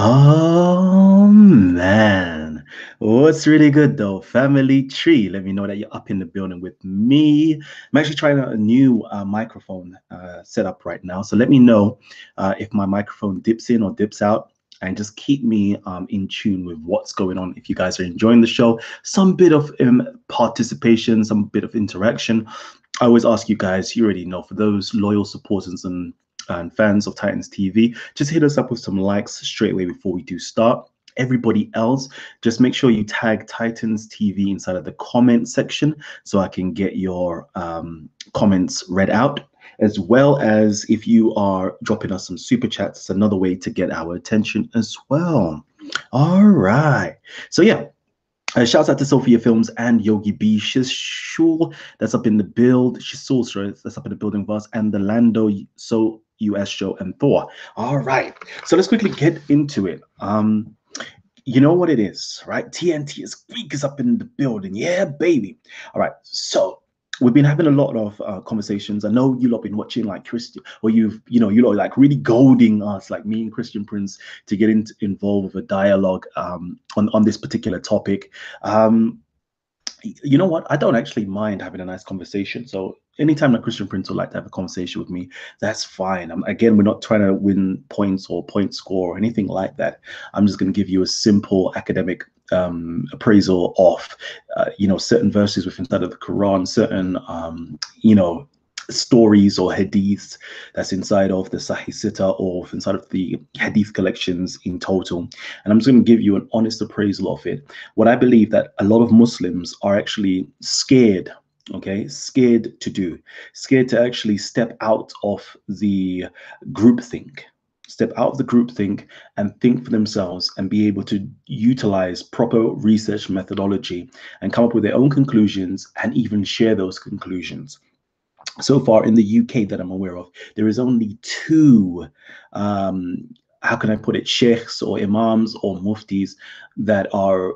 Oh man, what's really good though? Family tree. Let me know that you're up in the building with me. I'm actually trying out a new microphone setup right now. So let me know if my microphone dips in or dips out. And just keep me in tune with what's going on. If you guys are enjoying the show, some bit of participation, some bit of interaction. I always ask you guys, you already know, for those loyal supporters and fans of Titans TV, just hit us up with some likes straight away before we do start. Everybody else, just make sure you tag Titans TV inside of the comment section so I can get your comments read out, as well as if you are dropping us some super chats. It's another way to get our attention as well. All right. So yeah, shouts out to Sophia Films and Yogi B. Shishul, that's up in the build. Shishul, that's up in the building with us, and the Lando So US show and Thor. All right, so let's quickly get into it. You know what it is, right? TNT is Greek is up in the building. Yeah, baby. All right, so we've been having a lot of conversations. I know you lot been watching like Christian, or you lot like really goading us, like me and Christian Prince, to get involved with a dialogue on this particular topic. You know what? I don't actually mind having a nice conversation. So anytime that Christian Prince would like to have a conversation with me, that's fine. Again, we're not trying to win points or point score or anything like that. I'm just going to give you a simple academic appraisal of, certain verses within inside of the Quran, certain, stories or hadiths that's inside of the Sahih Sitta or inside of the hadith collections in total. And I'm just going to give you an honest appraisal of it. What I believe that a lot of Muslims are actually scared, scared to do, scared to actually step out of the groupthink. Step out of the groupthink and think for themselves and be able to utilize proper research methodology and come up with their own conclusions and even share those conclusions. So far in the UK that I'm aware of, there is only two, how can I put it, sheikhs or imams or muftis that are,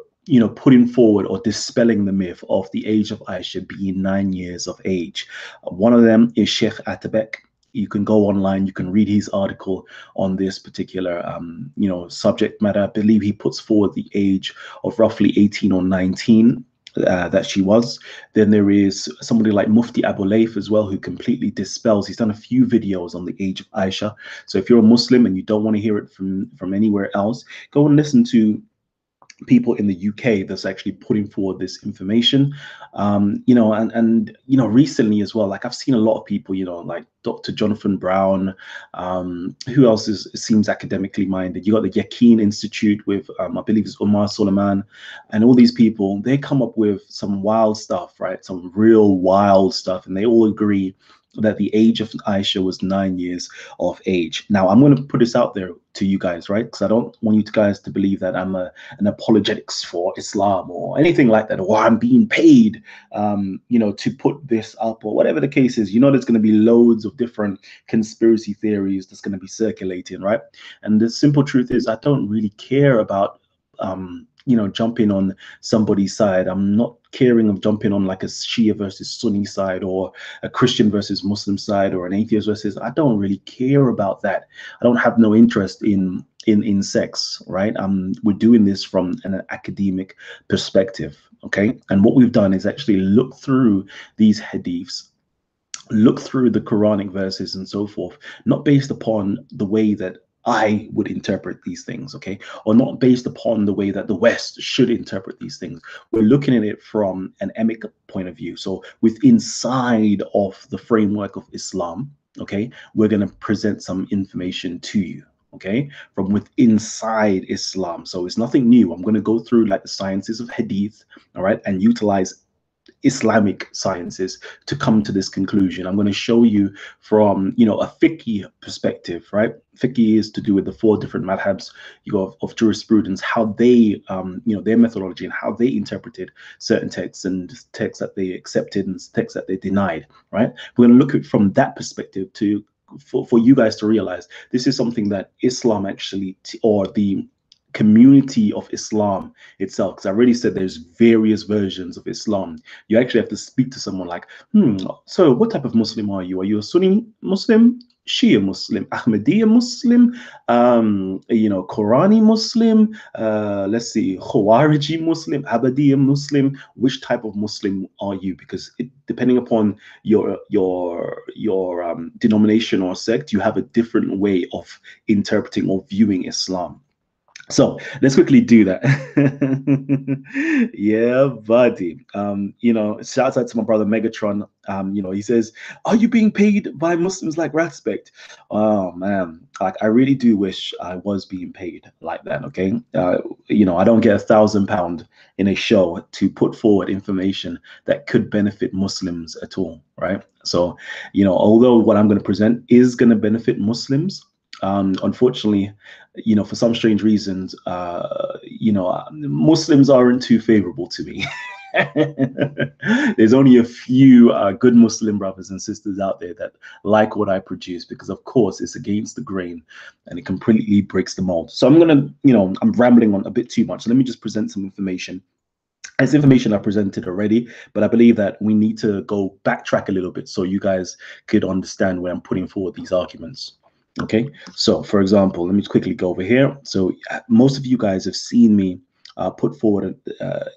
putting forward or dispelling the myth of the age of Aisha being 9 years of age. One of them is Sheikh Atabek. You can go online, you can read his article on this particular, subject matter. I believe he puts forward the age of roughly 18 or 19. That she was. Then there is somebody like Mufti Abu Layth as well, who completely dispels. He's done a few videos on the age of Aisha. So if you're a Muslim and you don't want to hear it from anywhere else, go and listen to people in the UK that's actually putting forward this information. Recently as well, like I've seen a lot of people, like Dr. Jonathan Brown, who else seems academically minded? You got the Yaqeen Institute with, I believe it's Abu Salamah, and all these people, they come up with some wild stuff, right? Some real wild stuff, and they all agree that the age of Aisha was 9 years of age. Now, I'm going to put this out there to you guys, right? Because I don't want you guys to believe that I'm an apologetics for Islam or anything like that, or I'm being paid, to put this up or whatever the case is. There's going to be loads of different conspiracy theories that's going to be circulating, right? And the simple truth is, I don't really care about jumping on somebody's side. I'm not caring of jumping on like a Shia versus Sunni side or a Christian versus Muslim side or an atheist versus. I don't really care about that. I don't have no interest in sex, right? We're doing this from an academic perspective, okay? And what we've done is actually look through these hadiths, look through the Quranic verses and so forth, not based upon the way that I would interpret these things, okay? Or not based upon the way that the West should interpret these things. We're looking at it from an emic point of view. So inside of the framework of Islam, okay, we're going to present some information to you, okay, from inside Islam. So it's nothing new. I'm going to go through like the sciences of hadith, all right, and utilize Islamic sciences to come to this conclusion. I'm going to show you from, a fiqh perspective, right? Fiqh is to do with the 4 different madhabs of jurisprudence, how they, their methodology and how they interpreted certain texts and texts that they accepted and texts that they denied, right? We're going to look at it from that perspective for you guys to realize this is something that Islam actually, or the community of Islam itself, because I already said there's various versions of Islam. You actually have to speak to someone like, so what type of Muslim are you? Are you a Sunni Muslim? Shia Muslim, Ahmadiyya Muslim, you know, Qurani Muslim, let's see, Khawariji Muslim, Abadiyya Muslim. Which type of Muslim are you? Because depending upon your denomination or sect, you have a different way of interpreting or viewing Islam. So let's quickly do that. Yeah, buddy. You know, shout out to my brother Megatron. You know, he says, "Are you being paid by Muslims like respect?" Oh man, like I really do wish I was being paid like that. Okay, you know, I don't get £1,000 in a show to put forward information that could benefit Muslims at all, right? So, you know, although what I'm going to present is going to benefit Muslims, unfortunately, you know, for some strange reasons, you know, Muslims aren't too favorable to me. There's only a few good Muslim brothers and sisters out there that like what I produce, because of course it's against the grain and it completely breaks the mold. So I'm gonna, you know, I'm rambling on a bit too much. So let me just present some information. It's information I presented already, but I believe that we need to go backtrack a little bit so you guys could understand where I'm putting forward these arguments. Okay, so for example, let me quickly go over here. So most of you guys have seen me put forward,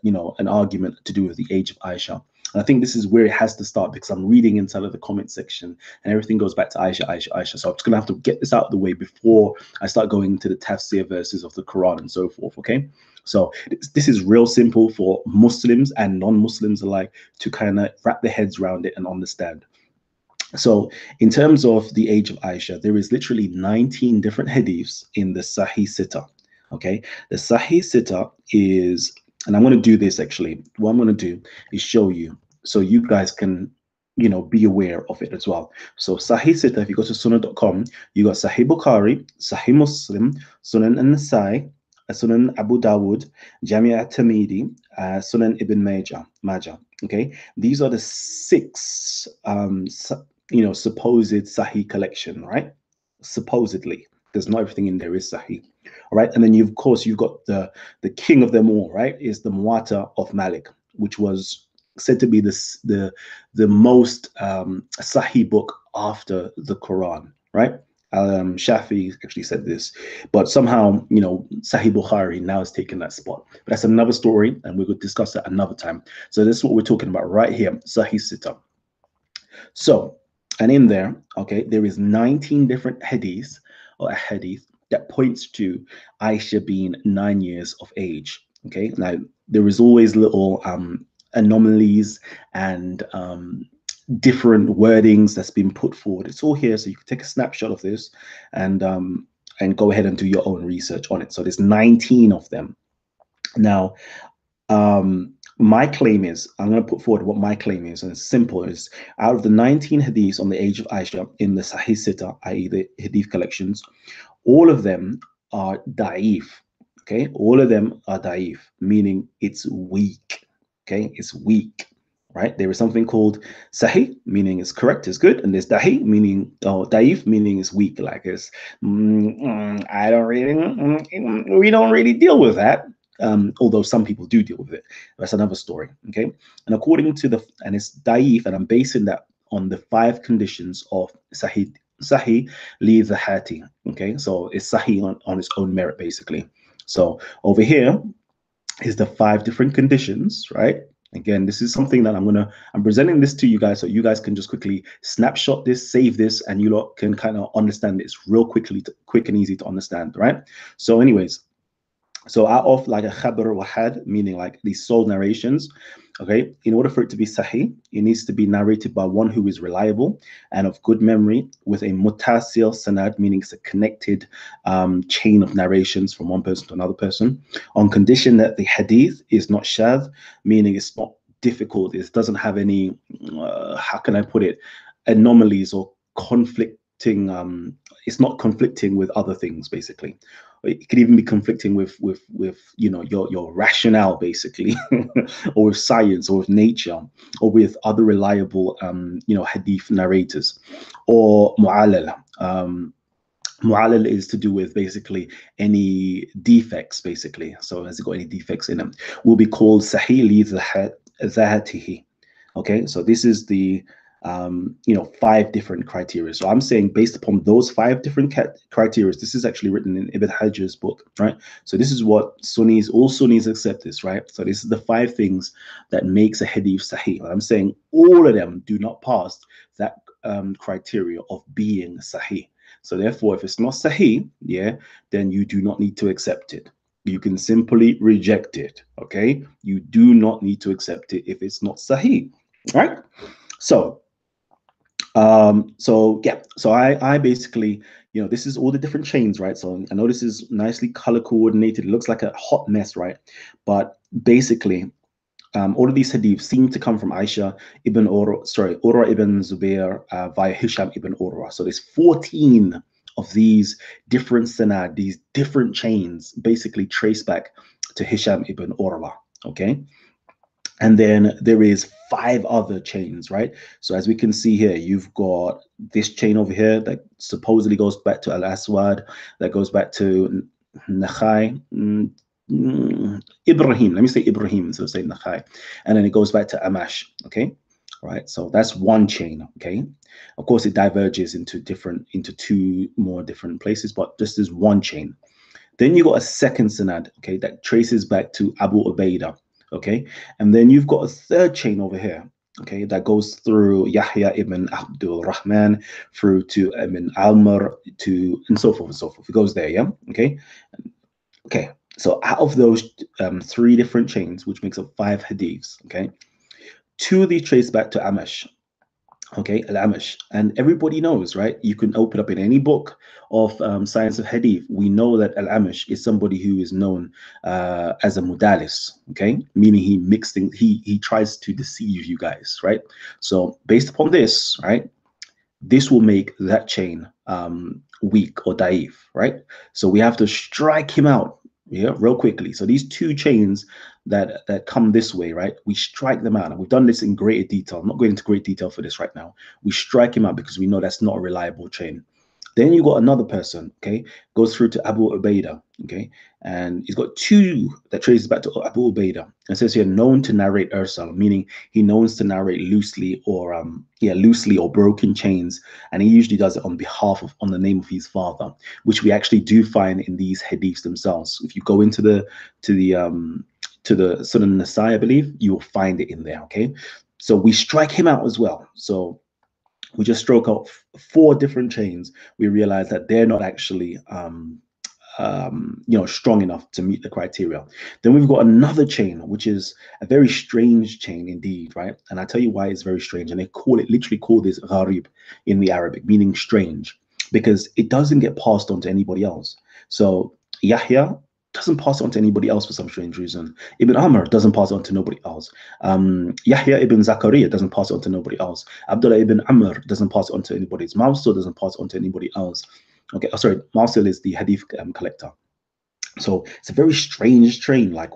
you know, an argument to do with the age of Aisha. And I think this is where it has to start, because I'm reading inside of the comment section and everything goes back to Aisha, Aisha, Aisha. So I'm just gonna have to get this out of the way before I start going into the tafsir verses of the Quran and so forth. Okay, so this is real simple for Muslims and non-Muslims alike to kind of wrap their heads around it and understand. So in terms of the age of Aisha, there is literally 19 different hadiths in the Sahih Sitta. Okay, the Sahih Sitta is, and I'm going to do this actually. What I'm going to do is show you so you guys can, you know, be aware of it as well. So Sahih Sitta, if you go to sunnah.com, you got Sahih Bukhari, Sahih Muslim, Sunan an-Nasai, Sunan Abu Dawud, Jami' at-Tirmidhi, Sunan Ibn Majah. Okay, these are the 6 you know, supposed Sahih collection, right? Supposedly, there's not everything in there is Sahih. All right, and then of course you've got the king of them all, right? Is the Muwatta of Malik, which was said to be the most Sahih book after the Quran, right? Shafi actually said this, but somehow, you know, Sahih Bukhari now has taken that spot. But that's another story, and we could discuss that another time. So this is what we're talking about right here, Sahih Sitta. So, and in there, okay, there is 19 different hadiths or a hadith that points to Aisha being 9 years of age. Okay, now there is always little anomalies and different wordings that's been put forward. It's all here, so you can take a snapshot of this and go ahead and do your own research on it. So there's 19 of them. Now, my claim is, I'm going to put forward what my claim is, and it's simple. Is out of the 19 hadiths on the age of Aisha in the Sahih Sitta, i.e. the hadith collections, all of them are Daif. Okay, all of them are Daif, meaning it's weak. Okay, it's weak. Right, there is something called Sahih, meaning it's correct, it's good, and there's Dahi, meaning, or Daif, meaning it's weak. Like it's, I don't really, we don't really deal with that. Although some people do deal with it. That's another story. Okay, and according to and it's Daif, and I'm basing that on the 5 conditions of Sahih li Dhaatihi. Okay, so it's Sahih on its own merit, basically. So over here is the 5 different conditions, right? Again, this is something that I'm presenting this to you guys so you guys can just quickly snapshot this, save this, and you lot can kind of understand this real quick and easy to understand, right? So anyways, so out of like a khabar wahad, meaning like these sole narrations, okay, in order for it to be sahih, it needs to be narrated by one who is reliable and of good memory with a muttasil sanad, meaning it's a connected chain of narrations from one person to another person, on condition that the hadith is not shadh, meaning it's not difficult, it doesn't have any, how can I put it, anomalies or conflicting, it's not conflicting with other things, basically. It could even be conflicting with you know, your rationale, basically, or with science, or with nature, or with other reliable you know, hadith narrators. Or mu'allal. Mu'allal is to do with basically any defects, basically. So has it got any defects in them? Will be called Sahih li Dhaatihi. Okay, so this is the 5 different criteria. So I'm saying based upon those 5 different criteria, this is actually written in Ibn Hajar's book, right? So this is what all Sunnis accept this, right? So this is the 5 things that makes a hadith sahih. I'm saying all of them do not pass that criteria of being sahih. So therefore, if it's not sahih, yeah, then you do not need to accept it. You can simply reject it, okay? You do not need to accept it if it's not sahih, right? So I basically, this is all the different chains, right? So I know this is nicely color coordinated. It looks like a hot mess, right? But basically, all of these hadiths seem to come from Aisha ibn Urwa ibn Zubair via Hisham ibn Urwa. So there's 14 of these different sanad, these different chains, basically trace back to Hisham ibn Urwa, okay? And then there is 5 other chains, right? So as we can see here, you've got this chain over here that supposedly goes back to Al-Aswad, that goes back to Nakhai, Ibrahim. Let me say Ibrahim, so say Nakhai. And then it goes back to Amash, okay? Right, so that's one chain, okay? Of course, it diverges into 2 more different places, but this is one chain. Then you got a second sanad, okay, that traces back to Abu Ubayda. Okay, and then you've got a 3rd chain over here, okay, that goes through Yahya ibn al-Rahman through to Ibn Amara and so forth and so forth. It goes there, yeah, okay. So out of those 3 different chains, which makes up 5 hadiths, okay, 2 of these trace back to Amash. Okay, al-Amash, and everybody knows, right? You can open up in any book of science of hadith. We know that al-Amash is somebody who is known as a Mudalis, okay, meaning he mixed things, he tries to deceive you guys, right? So based upon this, right, this will make that chain weak or daif, right? So we have to strike him out, yeah, real quickly. So these 2 chains that come this way, right, we strike them out, and we've done this in greater detail. I'm not going into great detail for this right now. We strike him out because we know that's not a reliable chain. Then you got another person, okay, goes through to Abu Ubayda, okay, and he's got 2 that traces back to Abu Ubayda. It says here, known to narrate Irsal, meaning he knows to narrate loosely or loosely or broken chains, and he usually does it on the name of his father, which we actually do find in these hadiths themselves. If you go into the Sunan Nasai, I believe, you will find it in there, okay? So we strike him out as well. So we just stroke out 4 different chains. We realize that they're not actually strong enough to meet the criteria. Then we've got another chain, which is a very strange chain indeed, right? And I tell you why it's very strange. And they literally call this gharib in the Arabic, meaning strange, because it doesn't get passed on to anybody else. So Yahya doesn't pass on to anybody else for some strange reason. Ibn Amr doesn't pass on to nobody else. Yahya ibn Zakaria doesn't pass on to nobody else. Abdullah ibn Amr doesn't pass on to anybody else. Mursal doesn't pass on to anybody else. Okay, sorry, Mursal is the hadith collector. So it's a very strange train. Like,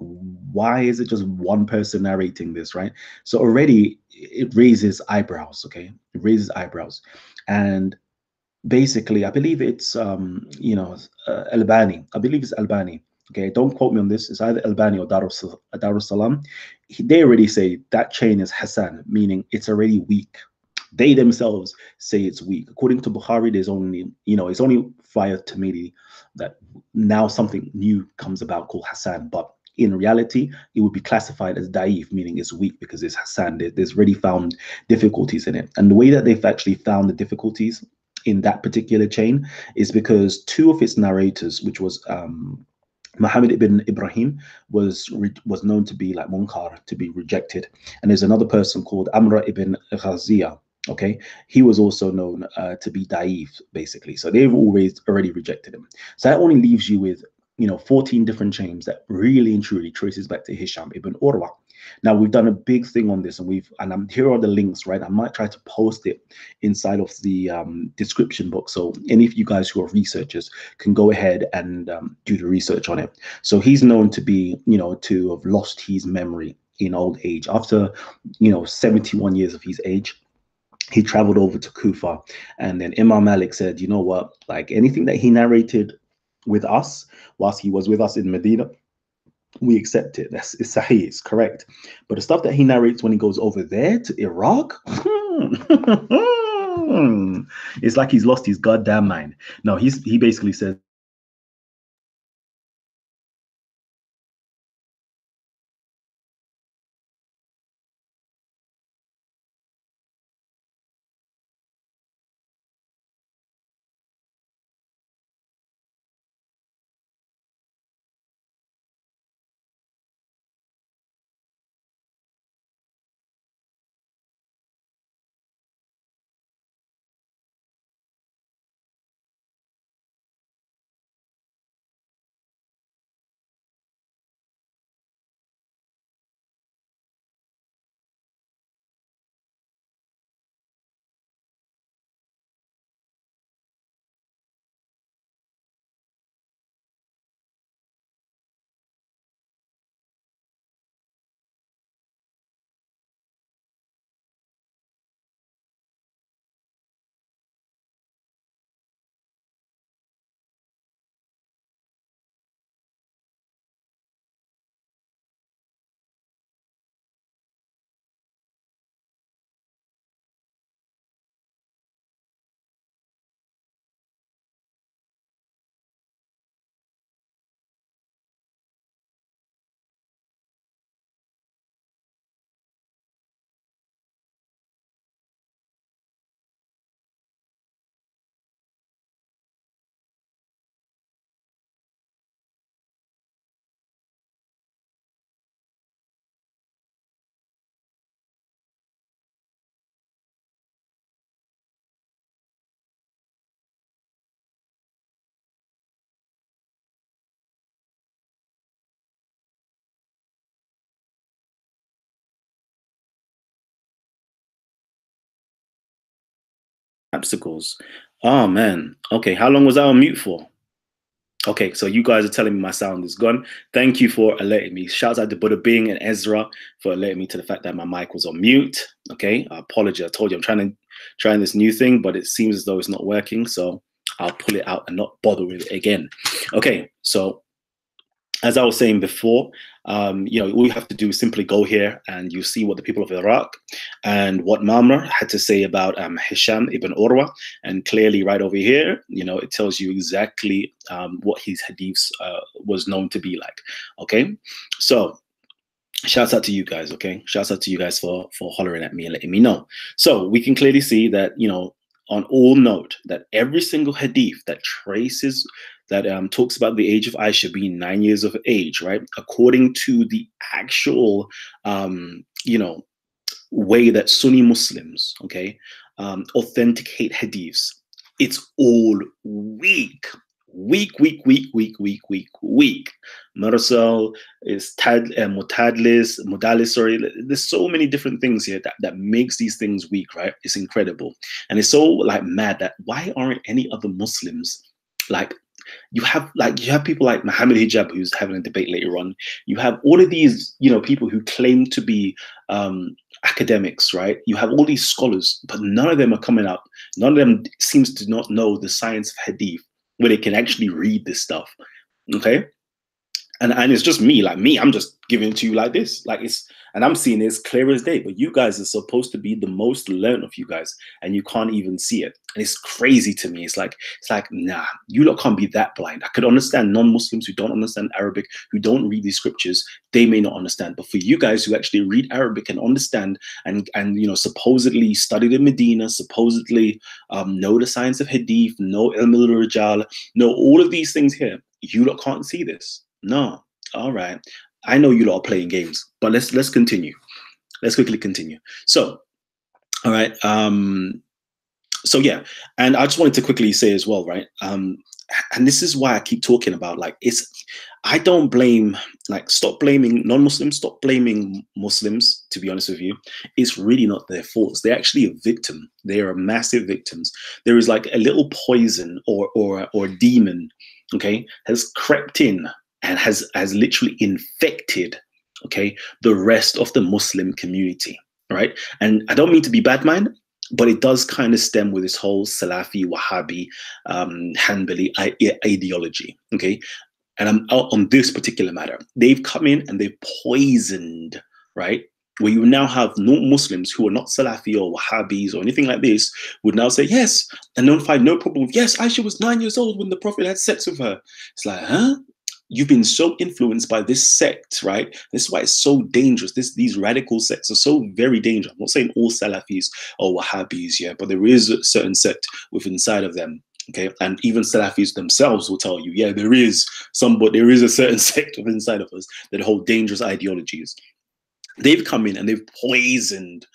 why is it just one person narrating this, right? So already it raises eyebrows, okay? It raises eyebrows. And basically, I believe it's, Albani. I believe it's Albani. Okay, don't quote me on this. It's either Albani or Darussalam. They already say that chain is Hassan, meaning it's already weak. They themselves say it's weak. According to Bukhari, there's only, it's only via Tirmidhi that now something new comes about called Hassan. But in reality, it would be classified as Daif, meaning it's weak because it's Hassan. There's already found difficulties in it. And the way that they've actually found the difficulties in that particular chain is because 2 of its narrators, which was Muhammad ibn Ibrahim, was known to be like Munkar, to be rejected. And there's another person called Amara ibn Ghaziya. Okay, he was also known to be Daif, basically. So they've already rejected him. So that only leaves you with 14 different chains that really and truly traces back to Hisham ibn Urwa. Now we've done a big thing on this, and here are the links, right? I might try to post it inside of the description box, so any of you guys who are researchers can go ahead and do the research on it. So he's known to be, to have lost his memory in old age. After 71 years of his age, he traveled over to Kufa, and then Imam Malik said, you know what, like anything that he narrated with us whilst he was with us in Medina, we accept it. It's Sahih, it's correct. But the stuff that he narrates when he goes over there to Iraq, it's like he's lost his goddamn mind. No, he basically says obstacles. Oh man. Okay, how long was I on mute for? Okay, so you guys are telling me my sound is gone. Thank you for alerting me. Shouts out to Buddha Bing and Ezra for alerting me to the fact that my mic was on mute. Okay, I apologize. I told you I'm trying this new thing, but it seems as though it's not working. So I'll pull it out and not bother with it again. Okay, so as I was saying before, all you have to do is simply go here and you see what the people of Iraq and what Amara had to say about Hisham ibn Urwa. And clearly right over here, it tells you exactly what his hadiths was known to be like. Okay, so shouts out to you guys. Okay, shouts out to you guys for hollering at me and letting me know. So we can clearly see that, on all note that every single hadith that traces that talks about the age of Aisha being 9 years of age, right? According to the actual, way that Sunni Muslims, authenticate hadiths, it's all weak. Weak. Mursal is Mudalis, sorry. There's so many different things here that makes these things weak, right? It's incredible. And it's so like mad that why aren't any other Muslims like, you have people like Muhammad Hijab, who's having a debate later on. You have all of these, people who claim to be academics, right? You have all these scholars, but none of them are coming out. None of them seems to not know the science of hadith, where they can actually read this stuff. Okay. And it's just me, I'm just giving it to you like this. And I'm seeing it as clear as day, but you guys are supposed to be the most learned of you guys, and you can't even see it. And it's crazy to me. It's like, nah, you lot can't be that blind. I could understand non-Muslims who don't understand Arabic, who don't read these scriptures, they may not understand. But for you guys who actually read Arabic and understand and supposedly studied in Medina, supposedly know the science of hadith, know ilm al-rijal, know all of these things here, you lot can't see this. No. All right. I know you lot are playing games, but let's continue. Let's quickly continue. So, all right. So yeah, and I just wanted to quickly say as well, right? And this is why I keep talking about I don't blame, stop blaming non-Muslims, stop blaming Muslims, to be honest with you. It's really not their faults. They're actually a victim. They are massive victims. There is like a little poison or demon, has crept in and has literally infected, the rest of the Muslim community, right? And I don't mean to be bad mind, but it does kind of stem with this whole Salafi, Wahhabi, Hanbali ideology, and I'm out on this particular matter. They've come in and they've poisoned, right? Where you now have non-Muslims who are not Salafi or Wahhabis or anything like this would now say yes, and don't find no problem with, yes, Aisha was 9 years old when the Prophet had sex with her. It's like, huh? You've been so influenced by this sect, right? This is why it's so dangerous. These radical sects are so very dangerous. I'm not saying all Salafis or Wahhabis, yeah, but there is a certain sect within inside of them. Okay, and even Salafis themselves will tell you, yeah, there is a certain sect of inside of us that hold dangerous ideologies. They've come in and they've poisoned,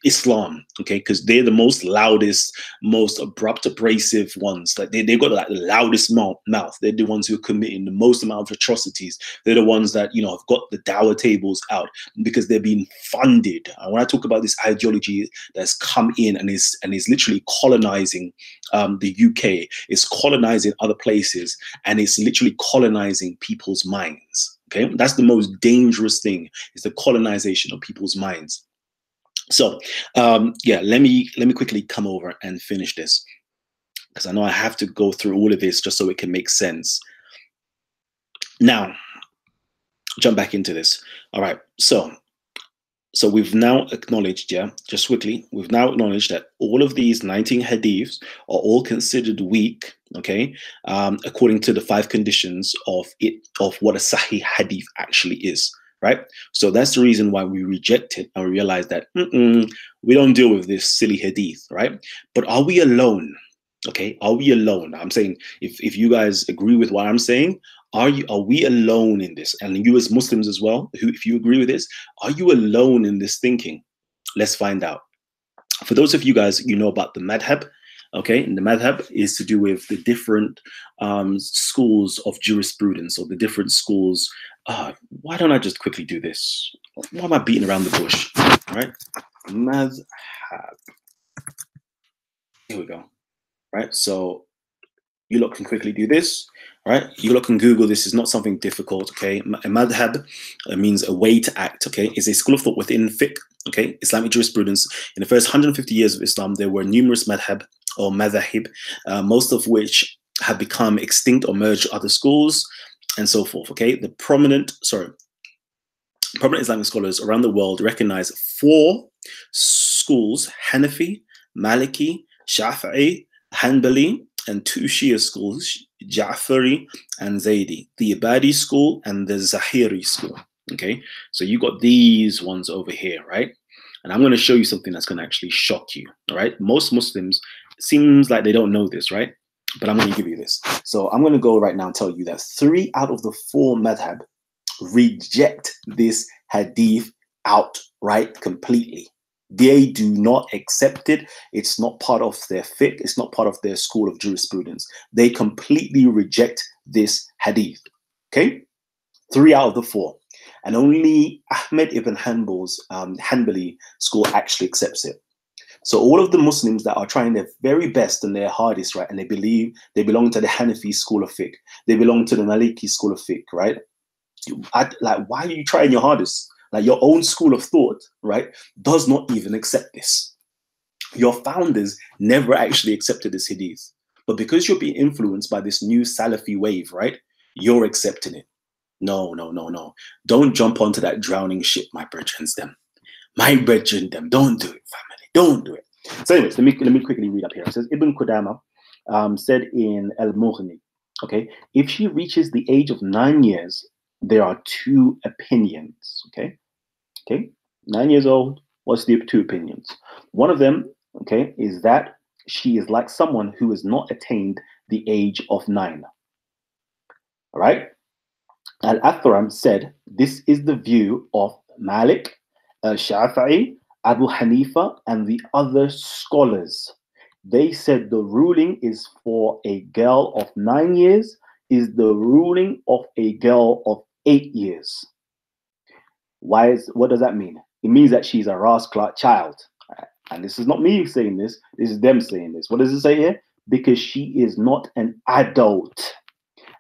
Islam, okay, because they're the most loudest, most abrupt, abrasive ones. Like they've got like the loudest mouth. They're the ones who are committing the most amount of atrocities. They're the ones that, have got the dawah tables out because they're being funded. And when I talk about this ideology that's come in and is literally colonizing the UK, it's colonizing other places, and it's literally colonizing people's minds. Okay, that's the most dangerous thing, is the colonization of people's minds. So, yeah, let me quickly come over and finish this, because I know I have to go through all of this just so it can make sense. Now, jump back into this. All right, so we've now acknowledged, yeah, just quickly, we've now acknowledged that all of these 19 hadiths are all considered weak, okay, according to the 5 conditions of what a Sahih hadith actually is, right? So that's the reason why we reject it, and we realize that we don't deal with this silly hadith, right? But are we alone? Okay, are we alone? I'm saying, if you guys agree with what I'm saying, are we alone in this? And you as Muslims as well, if you agree with this, are you alone in this thinking? Let's find out. For those of you guys, about the madhab, okay, and the madhab is to do with the different schools of jurisprudence, or the different schools. Why don't I just quickly do this? Why am I beating around the bush? All right, madhab. Here we go. Right, so you lot can quickly do this. Right, you lot can Google this. Is not something difficult. Okay, a madhab means a way to act. Okay, it's a school of thought within fiqh. Okay, Islamic jurisprudence. In the first 150 years of Islam, there were numerous madhab or madhahib, most of which have become extinct or merged other schools, and so forth. Okay, the prominent Islamic scholars around the world recognize 4 schools: Hanafi, Maliki, Shafi'i, Hanbali, and 2 Shia schools, Ja'fari and Zaydi, the Ibadi school and the Zahiri school. Okay, so you got these ones over here, right? And I'm going to show you something that's going to actually shock you. All right, most Muslims, it seems like they don't know this, right? But I'm going to give you this. So I'm going to go right now and tell you that 3 out of the 4 madhab reject this hadith outright completely. They do not accept it. It's not part of their fiqh. It's not part of their school of jurisprudence. They completely reject this hadith. Okay? 3 out of the 4. And only Ahmed ibn Hanbal's Hanbali school actually accepts it. So all of the Muslims that are trying their very best and their hardest, right, and they believe they belong to the Hanafi school of fiqh, they belong to the Maliki school of fiqh, right? Why are you trying your hardest? Like, your own school of thought, right, does not even accept this. Your founders never actually accepted this hadith. But because you're being influenced by this new Salafi wave, right, you're accepting it. No. Don't jump onto that drowning ship, my brethren, them. My brethren, them. Don't do it, family. Don't do it. So anyways, let me quickly read up here. It says, Ibn Qudama said in Al-Mughni, okay, if she reaches the age of 9 years, there are 2 opinions. Okay, 9 years old. What's the 2 opinions? One of them, okay, is that she is like someone who has not attained the age of 9. All right. Al-Athram said this is the view of Malik, Shafi'i, Abu Hanifa, and the other scholars. They said the ruling is for a girl of 9 years is the ruling of a girl of 8 years. What does that mean? It means that she's a rascal child. And this is not me saying this. This is them saying this. What does it say here? Because she is not an adult.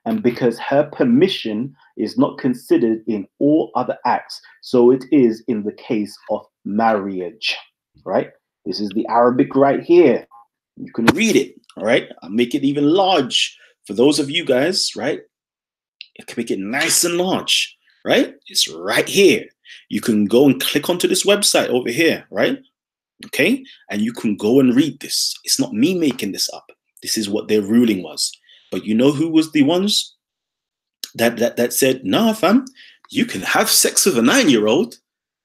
And because her permission is not considered in all other acts. So it is in the case of marriage, right? This is the Arabic right here. You can read it, all right? I'll make it even large For those of you guys, right, it can make it nice and large, right? It's right here. You can go and click onto this website over here, right? Okay, and you can go and read this. It's not me making this up. This is what their ruling was. But you know who was the ones that said, nah, fam, you can have sex with a 9-year-old?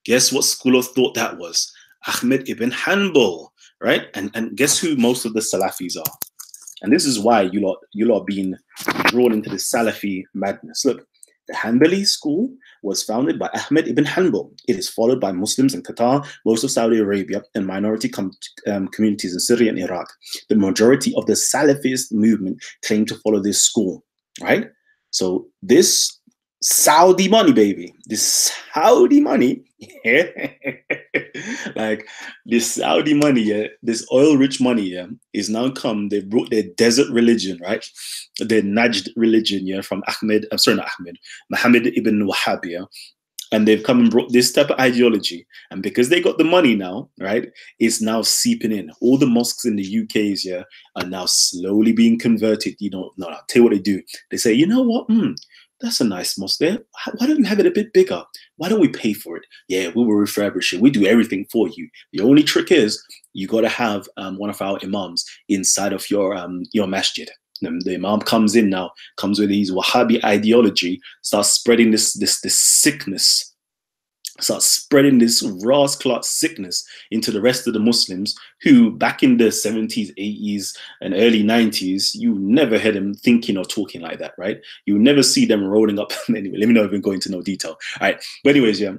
Guess what school of thought that was? Ahmed ibn Hanbal, right? And guess who most of the Salafis are? And this is why you lot are being drawn into the Salafi madness. Look, the Hanbali school was founded by Ahmed ibn Hanbal. It is followed by Muslims in Qatar, most of Saudi Arabia, and minority communities in Syria and Iraq. The majority of the Salafist movement claim to follow this school, right? So this Saudi money, baby, this Saudi money, like this Saudi money, yeah, this oil-rich money, yeah, is now come. They brought their desert religion, right? Their Najd religion, yeah, from Muhammad ibn Wahhab, yeah, and they've come and brought this type of ideology. And because they got the money now, right, it's now seeping in. All the mosques in the UKs, yeah, are now slowly being converted. You know, no, I'll tell you what they do. They say, you know what? That's a nice mosque there. Why don't you have it a bit bigger? Why don't we pay for it? Yeah, we will refurbish it. We do everything for you. The only trick is you got to have one of our imams inside of your masjid. The imam comes in now, comes with his Wahhabi ideology, starts spreading this sickness, starts spreading this ras-clot sickness into the rest of the Muslims who back in the 70s, 80s, and early 90s, you never heard them thinking or talking like that, right? You never see them rolling up. Anyway, let me not even go into no detail. All right. But anyways, yeah,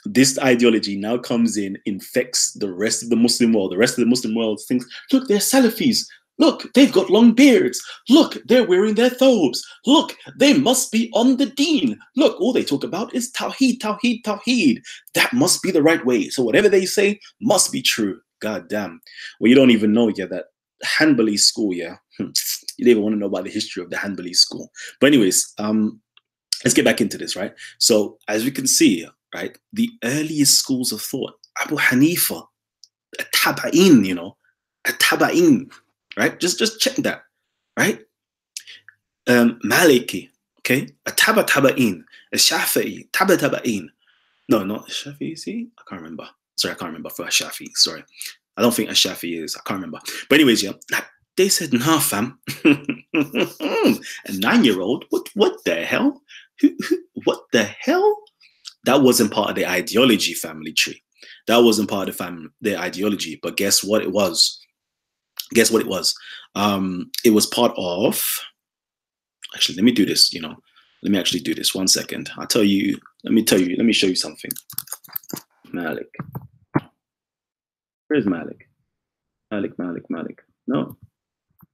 this ideology now comes in, infects the rest of the Muslim world. The rest of the Muslim world thinks, look, they're Salafis. Look, they've got long beards. Look, they're wearing their thobes. Look, they must be on the deen. Look, all they talk about is Tawheed, Tawheed, Tawheed. That must be the right way. So whatever they say must be true. God damn. Well, you don't even know yet that Hanbali school, yeah? You don't even want to know about the history of the Hanbali school. But anyways, let's get back into this, right? So as we can see, right, the earliest schools of thought, Abu Hanifa, a Taba'in, you know, a Taba'in, right? Just check that, right? Maliki, okay? A Taba'in, a Shafi'i, Taba'in. No, not Shafi'i, see? I can't remember. Sorry, I can't remember for a Shafi'i, sorry. I don't think a Shafi'i is, I can't remember. But anyways, yeah, they said, nah, fam. A 9-year-old, what the hell? What the hell? That wasn't part of the ideology family tree. That wasn't part of their ideology. But guess what it was? Guess what it was? It was part of. Actually, let me do this. You know, let me actually do this. 1 second. I'll tell you. Let me show you something. Malik. Where's Malik? Malik. No.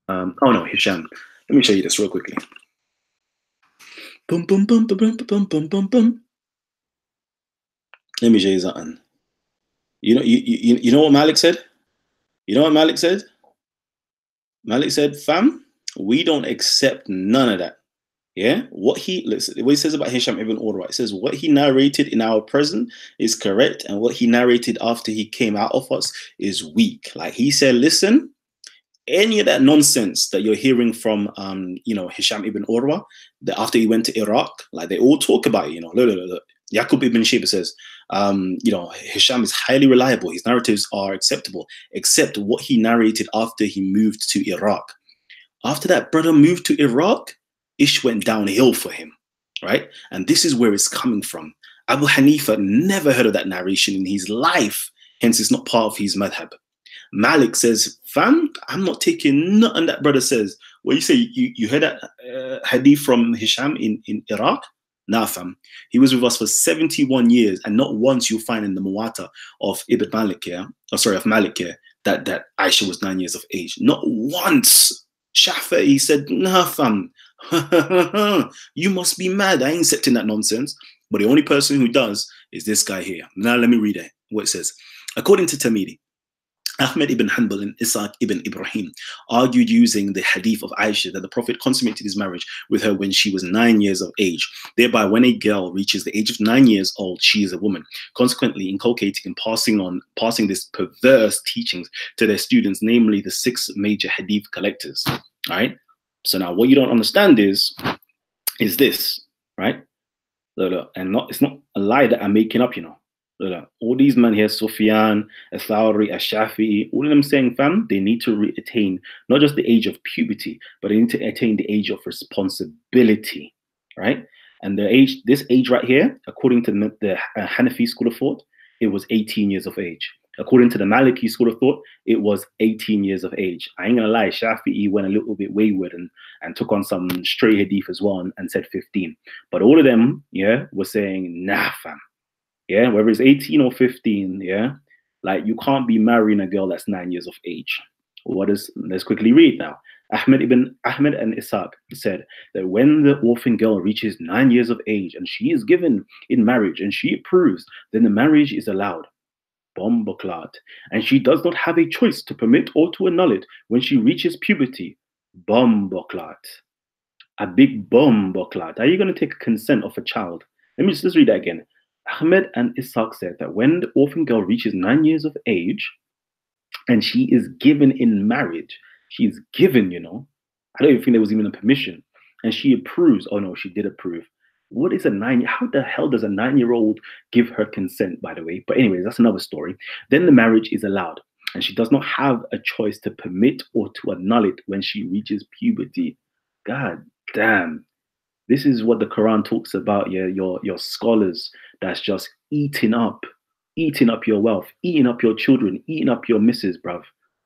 Oh no, Hisham. Let me show you this real quickly. Boom, boom, boom, boom, boom, boom, boom, boom, boom. Let me show you something. You know what Malik said? You know what Malik said? Malik said, fam, we don't accept none of that. Yeah? What he says about Hisham ibn Urwa, it says what he narrated in our present is correct, and what he narrated after he came out of us is weak. Like he said, listen, any of that nonsense that you're hearing from Hisham ibn Urwa, that after he went to Iraq, like they all talk about it, look. Yaqub ibn Shayba says, Hisham is highly reliable. His narratives are acceptable, except what he narrated after he moved to Iraq. After that brother moved to Iraq, ish went downhill for him, right? And this is where it's coming from. Abu Hanifa never heard of that narration in his life, hence it's not part of his madhab. Malik says, fam, I'm not taking nothing that brother says. What you say, you heard that hadith from Hisham in Iraq? Nah, fam. He was with us for 71 years, and not once you'll find in the Muwatta of Ibn Malik, of Malik, that Aisha was 9 years of age. Not once. Shafi'i said, nah, fam. You must be mad. I ain't accepting that nonsense. But the only person who does is this guy here. Now let me read it. What it says. According to Tamidi, Ahmed ibn Hanbal and Ishaq ibn Ibrahim argued using the hadith of Aisha that the Prophet consummated his marriage with her when she was 9 years of age. Thereby, when a girl reaches the age of 9 years old, she is a woman. Consequently, inculcating and passing this perverse teachings to their students, namely the 6 major hadith collectors. All right. So now what you don't understand is this, right? Look, and it's not a lie that I'm making up, you know. Look, all these men here, Sufyan, Al-Thawri, Al-Shafi'i, all of them saying, fam, they need to attain not just the age of puberty, but they need to attain the age of responsibility, right? And this age right here, according to the Hanafi school of thought, it was 18 years of age. According to the Maliki school of thought, it was 18 years of age. I ain't gonna lie, Shafi'i went a little bit wayward and took on some stray hadith as well and said 15. But all of them, yeah, were saying, nah, fam. Yeah, whether it's 18 or 15, yeah, like you can't be marrying a girl that's 9 years of age. Let's quickly read now. Ahmed and Ishaq said that when the orphan girl reaches 9 years of age and she is given in marriage and she approves, then the marriage is allowed. Bomboclat. And she does not have a choice to permit or to annul it when she reaches puberty. Bomboclat. A big bomboclat. Are you going to take consent of a child? Let's read that again. Ahmed and Ishaq said that when the orphan girl reaches 9 years of age and she is given in marriage, she's given, you know, I don't even think there was even a permission, and she approves. Oh no, she did approve. What is how the hell does a 9-year-old give her consent, by the way? But anyways, that's another story. Then the marriage is allowed, and she does not have a choice to permit or to annul it when she reaches puberty. God damn. This is what the Quran talks about, yeah, your scholars that's just eating up your wealth, eating up your children, eating up your missus, bruv.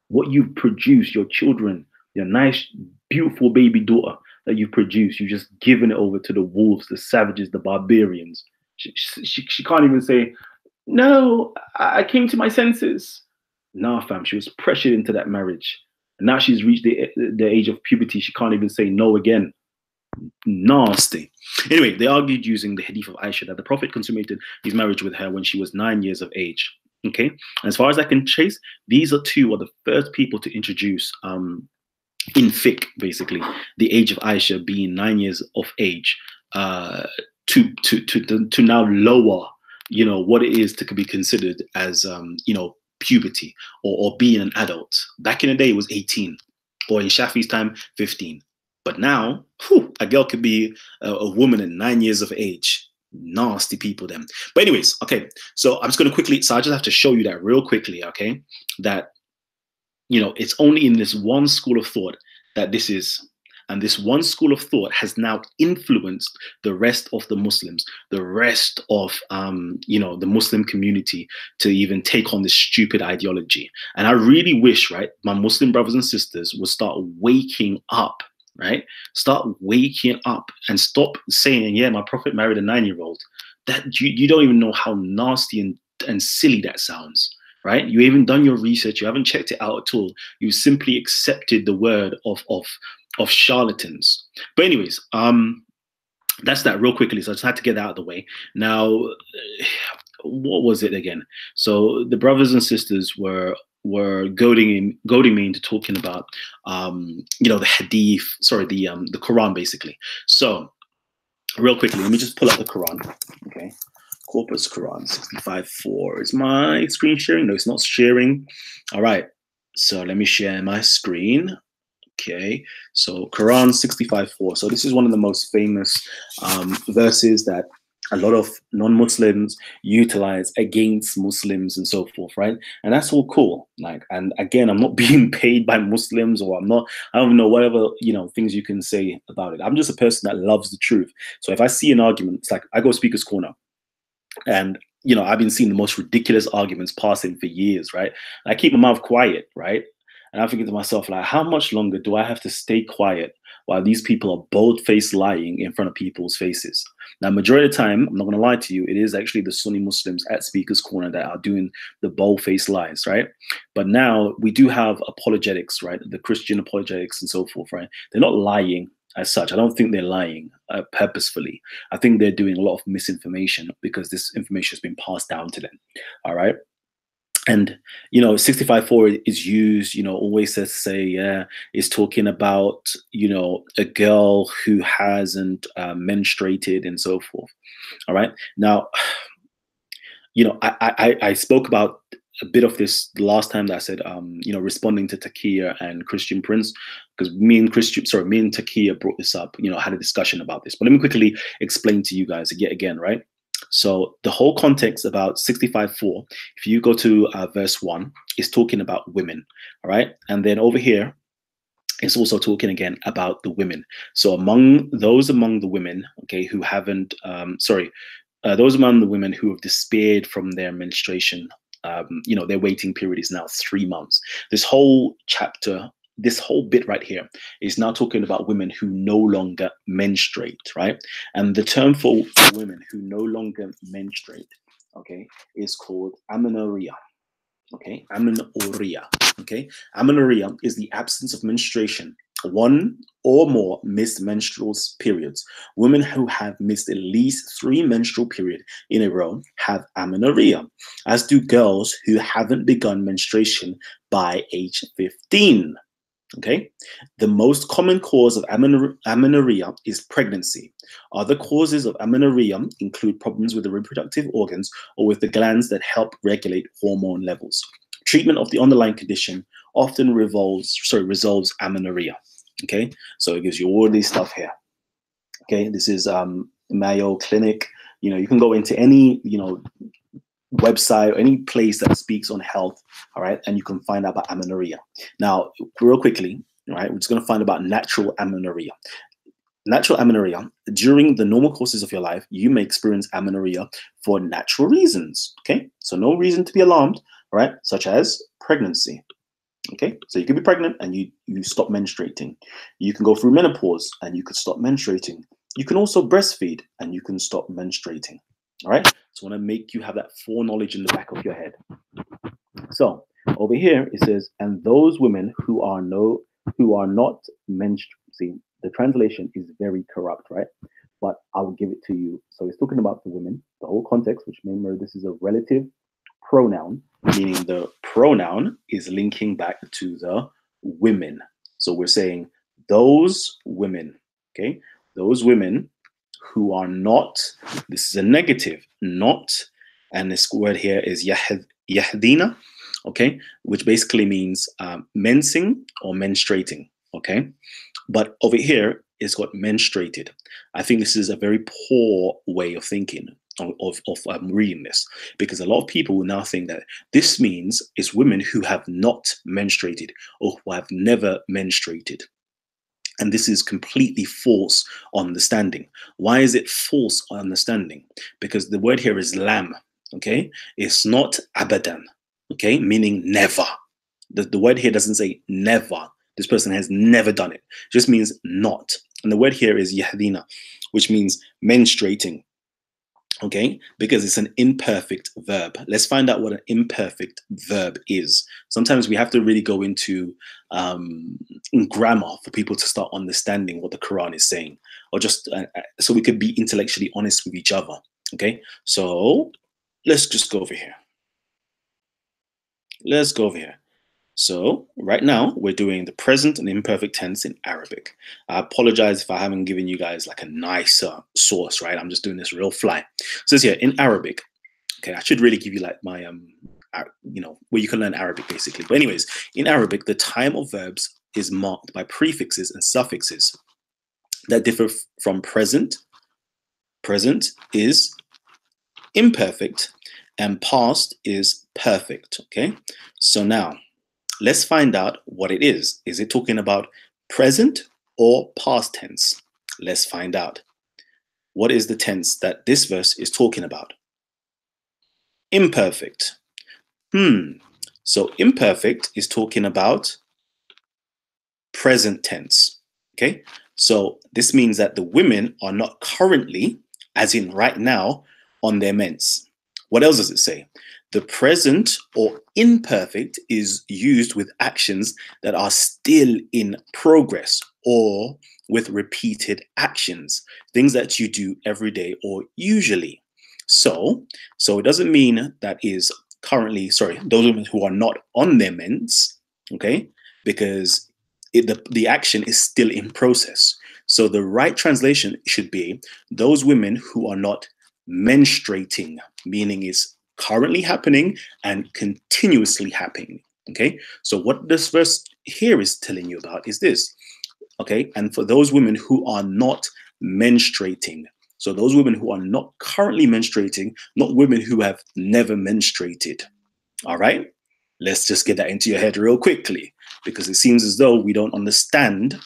What you've produced, your children, your nice, beautiful baby daughter that you've produced, you've just given it over to the wolves, the savages, the barbarians. She can't even say, no, I came to my senses. Nah, fam, she was pressured into that marriage. And now she's reached the age of puberty. She can't even say no again. Nasty. Anyway, they argued using the hadith of Aisha that the Prophet consummated his marriage with her when she was 9 years of age. Okay, and as far as I can trace, these are two of the first people to introduce in fiqh, basically, the age of Aisha being 9 years of age to now lower, you know, what it is to be considered as you know, puberty or being an adult. Back in the day, it was 18, or in Shafi's time, 15. But now, a girl could be a woman at 9 years of age. Nasty people, them. But anyways, okay. So I'm just going to quickly. So I just have to show you that real quickly, okay? That, you know, it's only in this one school of thought that this is, and this one school of thought has now influenced the rest of the Muslims, the rest of, you know, the Muslim community to even take on this stupid ideology. And I really wish, right, my Muslim brothers and sisters would start waking up. Right? Start waking up and stop saying, yeah, my Prophet married a 9-year-old. That you don't even know how nasty and silly that sounds, right? You haven't done your research, you haven't checked it out at all. You simply accepted the word of charlatans. But anyways, that's that real quickly. So I just had to get that out of the way. Now, what was it again? So the brothers and sisters were goading me into talking about you know, the hadith, sorry, the Quran, basically. So real quickly, let me just pull up the Quran. Okay, Corpus Quran 65:4. Is my screen sharing? No, it's not sharing. All right, so let me share my screen. Okay, so Quran 65:4. So this is one of the most famous verses that a lot of non-Muslims utilize against Muslims and so forth, right? And that's all cool. Like, and again, I'm not being paid by Muslims, or I don't know, whatever, you know, things you can say about it. I'm just a person that loves the truth. So if I see an argument, it's like I go Speaker's Corner, and you know, I've been seeing the most ridiculous arguments passing for years, right? And I keep my mouth quiet, right? And I'm thinking to myself, like, how much longer do I have to stay quiet while these people are bold-faced lying in front of people's faces? Now, majority of the time, I'm not going to lie to you, it is actually the Sunni Muslims at Speaker's Corner that are doing the bold-faced lies, right? But now we do have apologetics, right? The Christian apologetics and so forth, right? They're not lying as such. I don't think they're lying purposefully. I think they're doing a lot of misinformation because this information has been passed down to them, all right? And, you know, 65:4 is used, you know, always to say, yeah, it's talking about, you know, a girl who hasn't menstruated and so forth. All right. Now, you know, I spoke about a bit of this the last time that I said, you know, responding to Taqiyah and Christian Prince, because me and Taqiyah brought this up, you know, had a discussion about this. But let me quickly explain to you guys yet again, right? So the whole context about 65:4, if you go to verse 1, is talking about women, all right? And then over here, it's also talking again about the women. So among the women, okay, who haven't, those among the women who have despaired from their menstruation, you know, their waiting period is now 3 months. This whole chapter, this whole bit right here is now talking about women who no longer menstruate, right? And the term for women who no longer menstruate, okay, is called amenorrhea. Okay, amenorrhea. Okay, amenorrhea is the absence of menstruation, one or more missed menstrual periods. Women who have missed at least 3 menstrual periods in a row have amenorrhea, as do girls who haven't begun menstruation by age 15. Okay, the most common cause of amenorrhea is pregnancy. Other causes of amenorrhea include problems with the reproductive organs or with the glands that help regulate hormone levels. Treatment of the underlying condition often resolves amenorrhea. Okay, so it gives you all this stuff here. Okay, this is Mayo Clinic. You know, you can go into any, you know, website or any place that speaks on health, all right, and you can find out about amenorrhea. Now, real quickly, all right, we're just going to find about natural amenorrhea. Natural amenorrhea, during the normal courses of your life, you may experience amenorrhea for natural reasons, okay? So no reason to be alarmed, all right, such as pregnancy, okay? So you could be pregnant and you stop menstruating. You can go through menopause and you could stop menstruating. You can also breastfeed and you can stop menstruating, all right? So I want to make you have that foreknowledge in the back of your head. So over here it says, and those women who are not menstruating. The translation is very corrupt, right? But I'll give it to you. So it's talking about the women, the whole context, which remember this is a relative pronoun, meaning the pronoun is linking back to the women. So we're saying those women, okay? Those women who are not, this is a negative, not, and this word here is yahdina, okay, which basically means mensing or menstruating, okay? But over here, it's got menstruated. I think this is a very poor way of thinking of reading this, because a lot of people will now think that this means it's women who have not menstruated or who have never menstruated. And this is completely false understanding. Why is it false understanding? Because the word here is lam, okay? It's not abadan, okay? Meaning never. The word here doesn't say never. This person has never done it. It just means not. And the word here is yahdina, which means menstruating, okay? Because it's an imperfect verb. Let's find out what an imperfect verb is. Sometimes we have to really go into grammar for people to start understanding what the Quran is saying, or just so we could be intellectually honest with each other, okay? So let's just go over here. Let's go over here. So right now we're doing the present and imperfect tense in Arabic. I apologize if I haven't given you guys like a nicer source, right? I'm just doing this real fly. So it's here in Arabic. Okay, I should really give you like my, you know, where you can learn Arabic basically. But anyways, in Arabic, the time of verbs is marked by prefixes and suffixes that differ from present. Present is imperfect and past is perfect, okay? So now, let's find out what it is. Is it talking about present or past tense? Let's find out. What is the tense that this verse is talking about? Imperfect. So imperfect is talking about present tense. Okay. So this means that the women are not currently, as in right now, on their mens. What else does it say? The present or imperfect is used with actions that are still in progress or with repeated actions, things that you do every day or usually. So it doesn't mean that is currently, those women who are not on their mens, okay, because the action is still in process. So the right translation should be those women who are not menstruating, meaning is currently happening and continuously happening. Okay, so what this verse here is telling you about is this. Okay, and for those women who are not menstruating, so those women who are not currently menstruating, not women who have never menstruated. All right, let's just get that into your head real quickly, because it seems as though we don't understand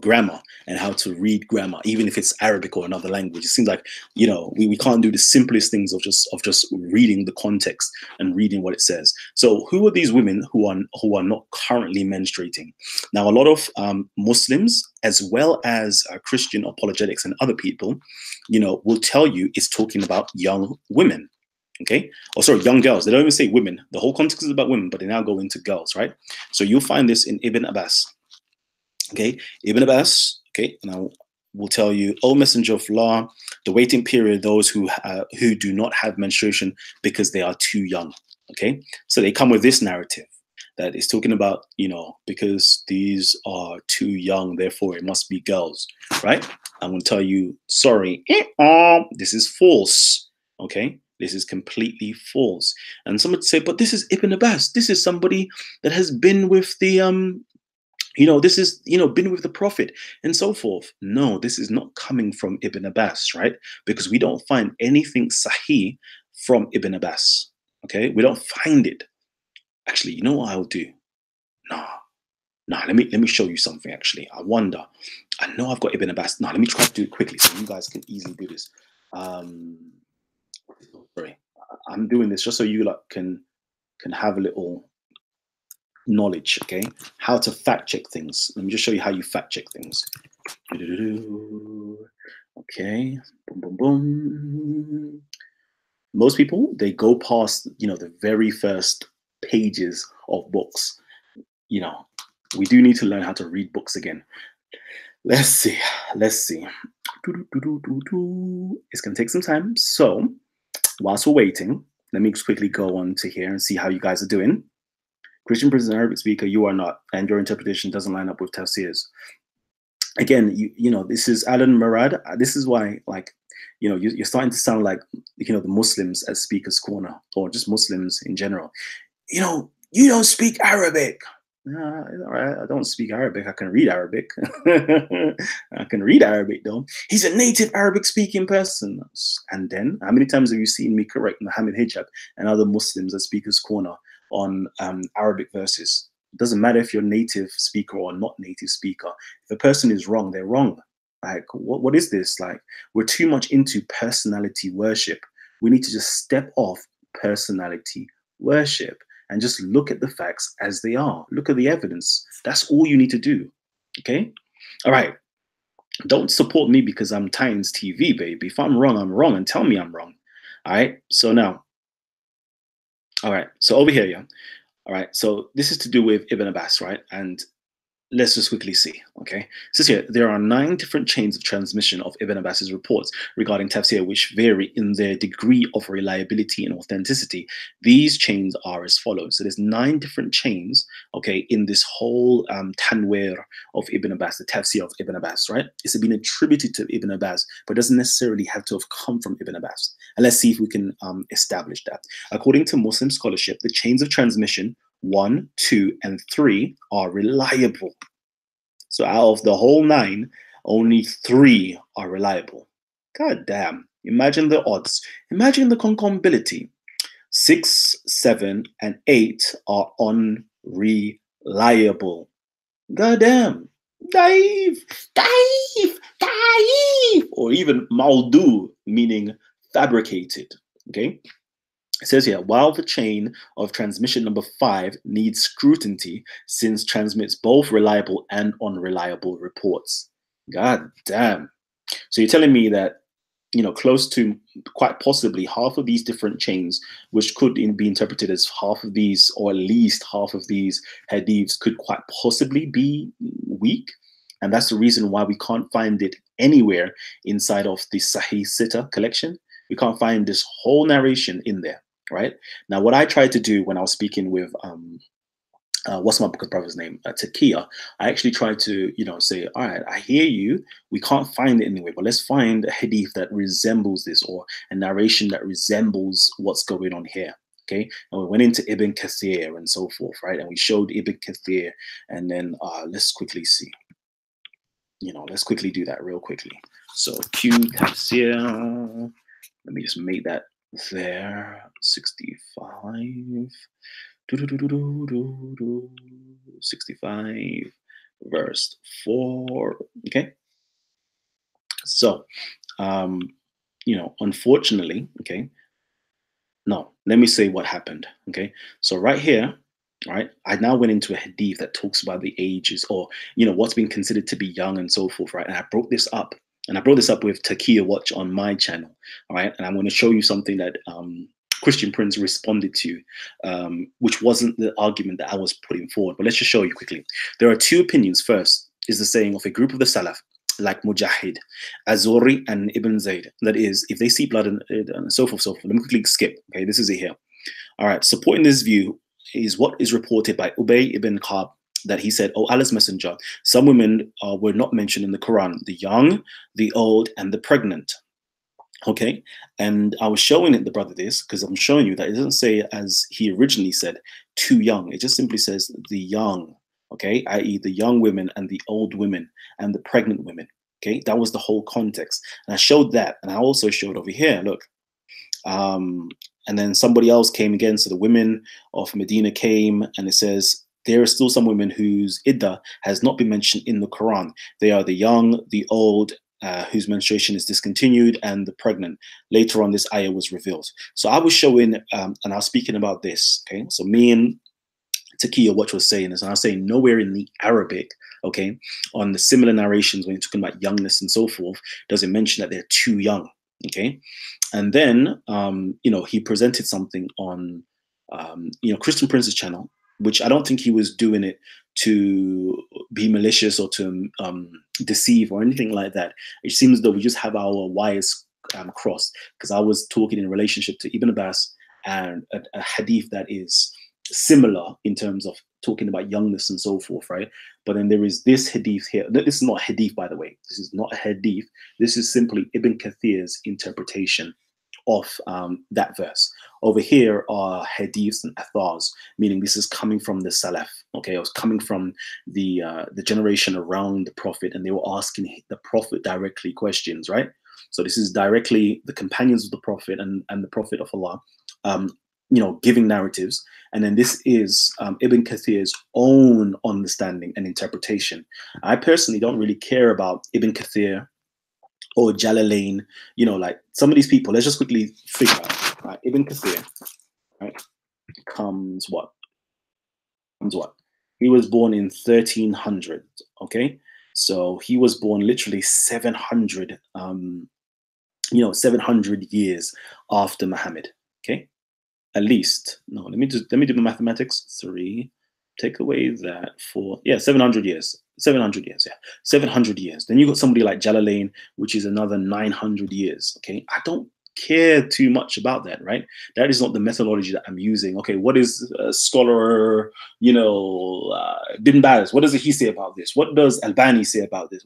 grammar and how to read grammar, even if it's Arabic or another language. It seems like, we can't do the simplest things of just reading the context and reading what it says. So who are these women who are not currently menstruating? Now, a lot of Muslims, as well as Christian apologetics and other people, will tell you it's talking about young women. Okay, or sorry, young girls. They don't even say women. The whole context is about women, but they now go into girls, right? So you'll find this in Ibn Abbas. Okay, Ibn Abbas, okay, and I will tell you, O Messenger of Allah, the waiting period, those who do not have menstruation because they are too young. Okay, so they come with this narrative that is talking about, because these are too young, therefore it must be girls, right? I'm going to tell you, sorry, this is false. Okay, this is completely false. And someone would say, but this is Ibn Abbas. This is somebody that has been with the this is, been with the Prophet and so forth. No, this is not coming from Ibn Abbas, right? Because we don't find anything Sahih from Ibn Abbas. Okay, we don't find it. Actually, you know what I'll do? Nah, let me show you something. Actually, I wonder. I know I've got Ibn Abbas. Let me try to do it quickly so you guys can easily do this. Sorry, I'm doing this just so you can have a little knowledge, okay? How to fact check things. Let me just show you how you fact check things. Okay, boom, boom, boom. Most people, they go past, the very first pages of books. We do need to learn how to read books again. Let's see. It's gonna take some time. So, whilst we're waiting, let me just quickly go on to here and see how you guys are doing. Christian person, Arabic speaker, you are not, and your interpretation doesn't line up with tafsirs. Again, this is Alan Murad. This is why, you're starting to sound like, the Muslims at Speaker's Corner, or just Muslims in general. You don't speak Arabic. Nah, it's all right. I don't speak Arabic. I can read Arabic. I can read Arabic, though. He's a native Arabic-speaking person. And then, how many times have you seen me correct Muhammad Hijab and other Muslims at Speaker's Corner on Arabic verses? It doesn't matter if you're native speaker or not native speaker. If a person is wrong, they're wrong. Like, what is this? Like, we're too much into personality worship. We need to just step off personality worship and just look at the facts as they are. Look at the evidence. That's all you need to do. Okay? All right. Don't support me because I'm Titans TV, baby. If I'm wrong, I'm wrong, and tell me I'm wrong. All right? So now, all right. So over here, yeah. All right. So this is to do with Ibn Abbas, right? And let's just quickly see, okay? It says here, there are 9 different chains of transmission of Ibn Abbas's reports regarding tafsir, which vary in their degree of reliability and authenticity. These chains are as follows. So there's 9 different chains, okay, in this whole tanwir of Ibn Abbas, the tafsir of Ibn Abbas, right? It's been attributed to Ibn Abbas, but doesn't necessarily have to have come from Ibn Abbas. And let's see if we can establish that. According to Muslim scholarship, the chains of transmission 1, 2, and 3 are reliable. So out of the whole 9, only 3 are reliable. God damn. Imagine the odds. Imagine the concomitability. 6, 7, and 8 are unreliable. God damn. Daif. Or even maudu, meaning fabricated. Okay? It says here, while the chain of transmission number 5 needs scrutiny since transmits both reliable and unreliable reports. God damn. So you're telling me that, close to quite possibly half of these different chains, which could be interpreted as half of these, or at least half of these hadiths could quite possibly be weak. And that's the reason why we can't find it anywhere inside of the Sahih Sitta collection. We can't find this whole narration in there. Right now, what I tried to do when I was speaking with what's my book of brother's name? Taqiyah. I actually tried to, say, all right, I hear you. We can't find it anyway, but let's find a hadith that resembles this, or a narration that resembles what's going on here. Okay, and we went into Ibn Kathir and so forth, right? And we showed Ibn Kathir, and then let's quickly see. Let's quickly do that real quickly. So Q Tafsir. Let me just make that there. 65. 65 verse 4. Okay. So, unfortunately, okay. No, let me say what happened. Okay. So right here, right, I now went into a hadith that talks about the ages, or what's been considered to be young and so forth, right? And I brought this up, with Taqiyah Watch on my channel, all right? And I'm going to show you something that Christian Prince responded to, which wasn't the argument that I was putting forward. But let's just show you quickly. There are two opinions. First is the saying of a group of the Salaf, like Mujahid, Azuri, and Ibn Zayd. That is, if they see blood and so forth, so forth. Let me quickly skip. Okay, this is it here. All right, supporting this view is what is reported by Ubay ibn Ka'b, that he said, "Oh, Allah's messenger, some women were not mentioned in the Quran: the young, the old, and the pregnant." Okay, and I was showing the brother this because I'm showing you that it doesn't say, as he originally said, too young. It just simply says the young, okay, i.e. the young women and the old women and the pregnant women. Okay, that was the whole context. And I showed that, and I also showed over here, look. And then somebody else came again. So the women of Medina came, and it says, there are still some women whose iddah has not been mentioned in the Quran. They are the young, the old, whose menstruation is discontinued, and the pregnant. Later on, this ayah was revealed. So I was showing, and I was speaking about this. Okay, so me and Taqiyah Watch was saying this, and I was saying nowhere in the Arabic, okay, on the similar narrations when you're talking about youngness and so forth, does it mention that they're too young. Okay, and then he presented something on Christian Prince's channel, which I don't think he was doing it to be malicious or to deceive or anything like that. It seems as though we just have our wires crossed, because I was talking in relationship to Ibn Abbas and a hadith that is similar in terms of talking about youngness and so forth, right? But then there is this hadith here. This is not a hadith, by the way. This is not a hadith. This is simply Ibn Kathir's interpretation of that verse. Over here are hadiths and athars, meaning this is coming from the Salaf. Okay, it was coming from the generation around the Prophet, and they were asking the Prophet directly questions, right? So this is directly the companions of the Prophet and the Prophet of Allah, giving narratives. And then this is Ibn Kathir's own understanding and interpretation. I personally don't really care about Ibn Kathir or Jalalain, like some of these people. Let's just quickly figure out, right? Ibn Kathir, right, comes what? He was born in 1300, okay? So he was born literally 700, 700 years after Muhammad, okay? At least. No, let me do the mathematics. 3, take away that 4. Yeah, 700 years. 700 years, yeah. 700 years. Then you got somebody like Jalalain, which is another 900 years, okay? I don't care too much about that, right? That is not the methodology that I'm using. Okay, what is a scholar, Bin Baz, what does he say about this? What does Albani say about this?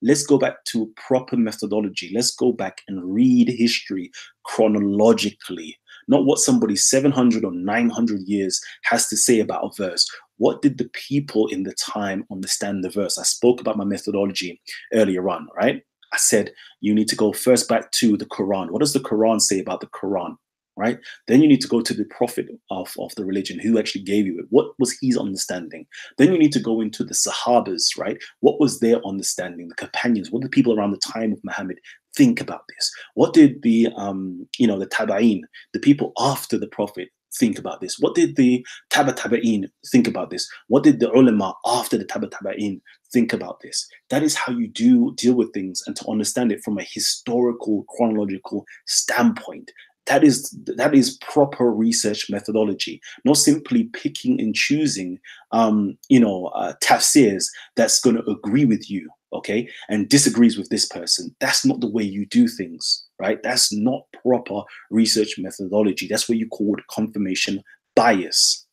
Let's go back to proper methodology. Let's go back and read history chronologically, not what somebody 700 or 900 years has to say about a verse. What did the people in the time understand the verse? I spoke about my methodology earlier on, right? I said you need to go first back to the Quran. What does the Quran say about the Quran, right? Then you need to go to the prophet of the religion who actually gave you it. What was his understanding? Then you need to go into the Sahabas, right? What was their understanding? The companions, what did people around the time of Muhammad think about this? What did the the Tabain, the people after the prophet, think about this? What did the Tabain think about this? What did the ulama after the Tabain think about this? That is how you deal with things, and to understand it from a historical, chronological standpoint. That is proper research methodology, not simply picking and choosing, tafsirs that's going to agree with you, okay, and disagrees with this person. That's not the way you do things, right? That's not proper research methodology. That's what you call confirmation bias.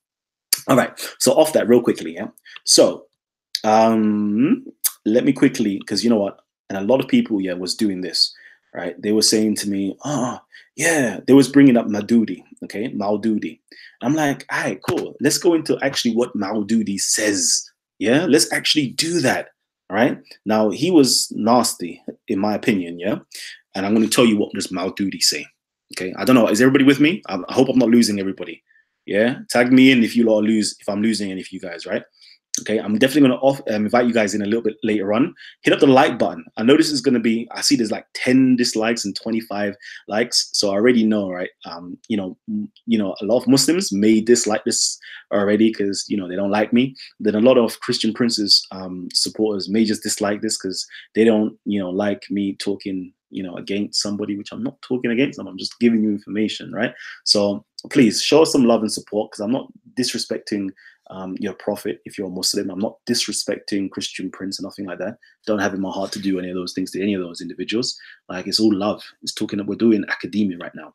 All right. So off that real quickly, yeah. So let me quickly, because you know what, and a lot of people, yeah, was doing this, right? They were saying to me, oh, yeah, they was bringing up Maududi, okay, Maududi. I'm like, all right, cool. Let's go into actually what Maududi says. Yeah, let's actually do that. All right. Now he was nasty, in my opinion, yeah. And I'm going to tell you what does Maududi say. Okay. I don't know. Is everybody with me? I hope I'm not losing everybody. Yeah. Tag me in if you lot lose, if I'm losing any of you guys, right? Okay, I'm definitely going to invite you guys in a little bit later on. Hit up the like button. I know this is going to be, I see there's like 10 dislikes and 25 likes. So I already know, right? You know, a lot of Muslims may dislike this already because, you know, they don't like me. Then a lot of Christian Prince's supporters may just dislike this because they don't, you know, like me talking, you know, against somebody, which I'm not talking against them. I'm just giving you information, right? So please show us some love and support, because I'm not disrespecting your prophet. If you're a Muslim, I'm not disrespecting Christian Prince or nothing like that. Don't have in my heart to do any of those things to any of those individuals. Like, it's all love. It's talking that we're doing academia right now.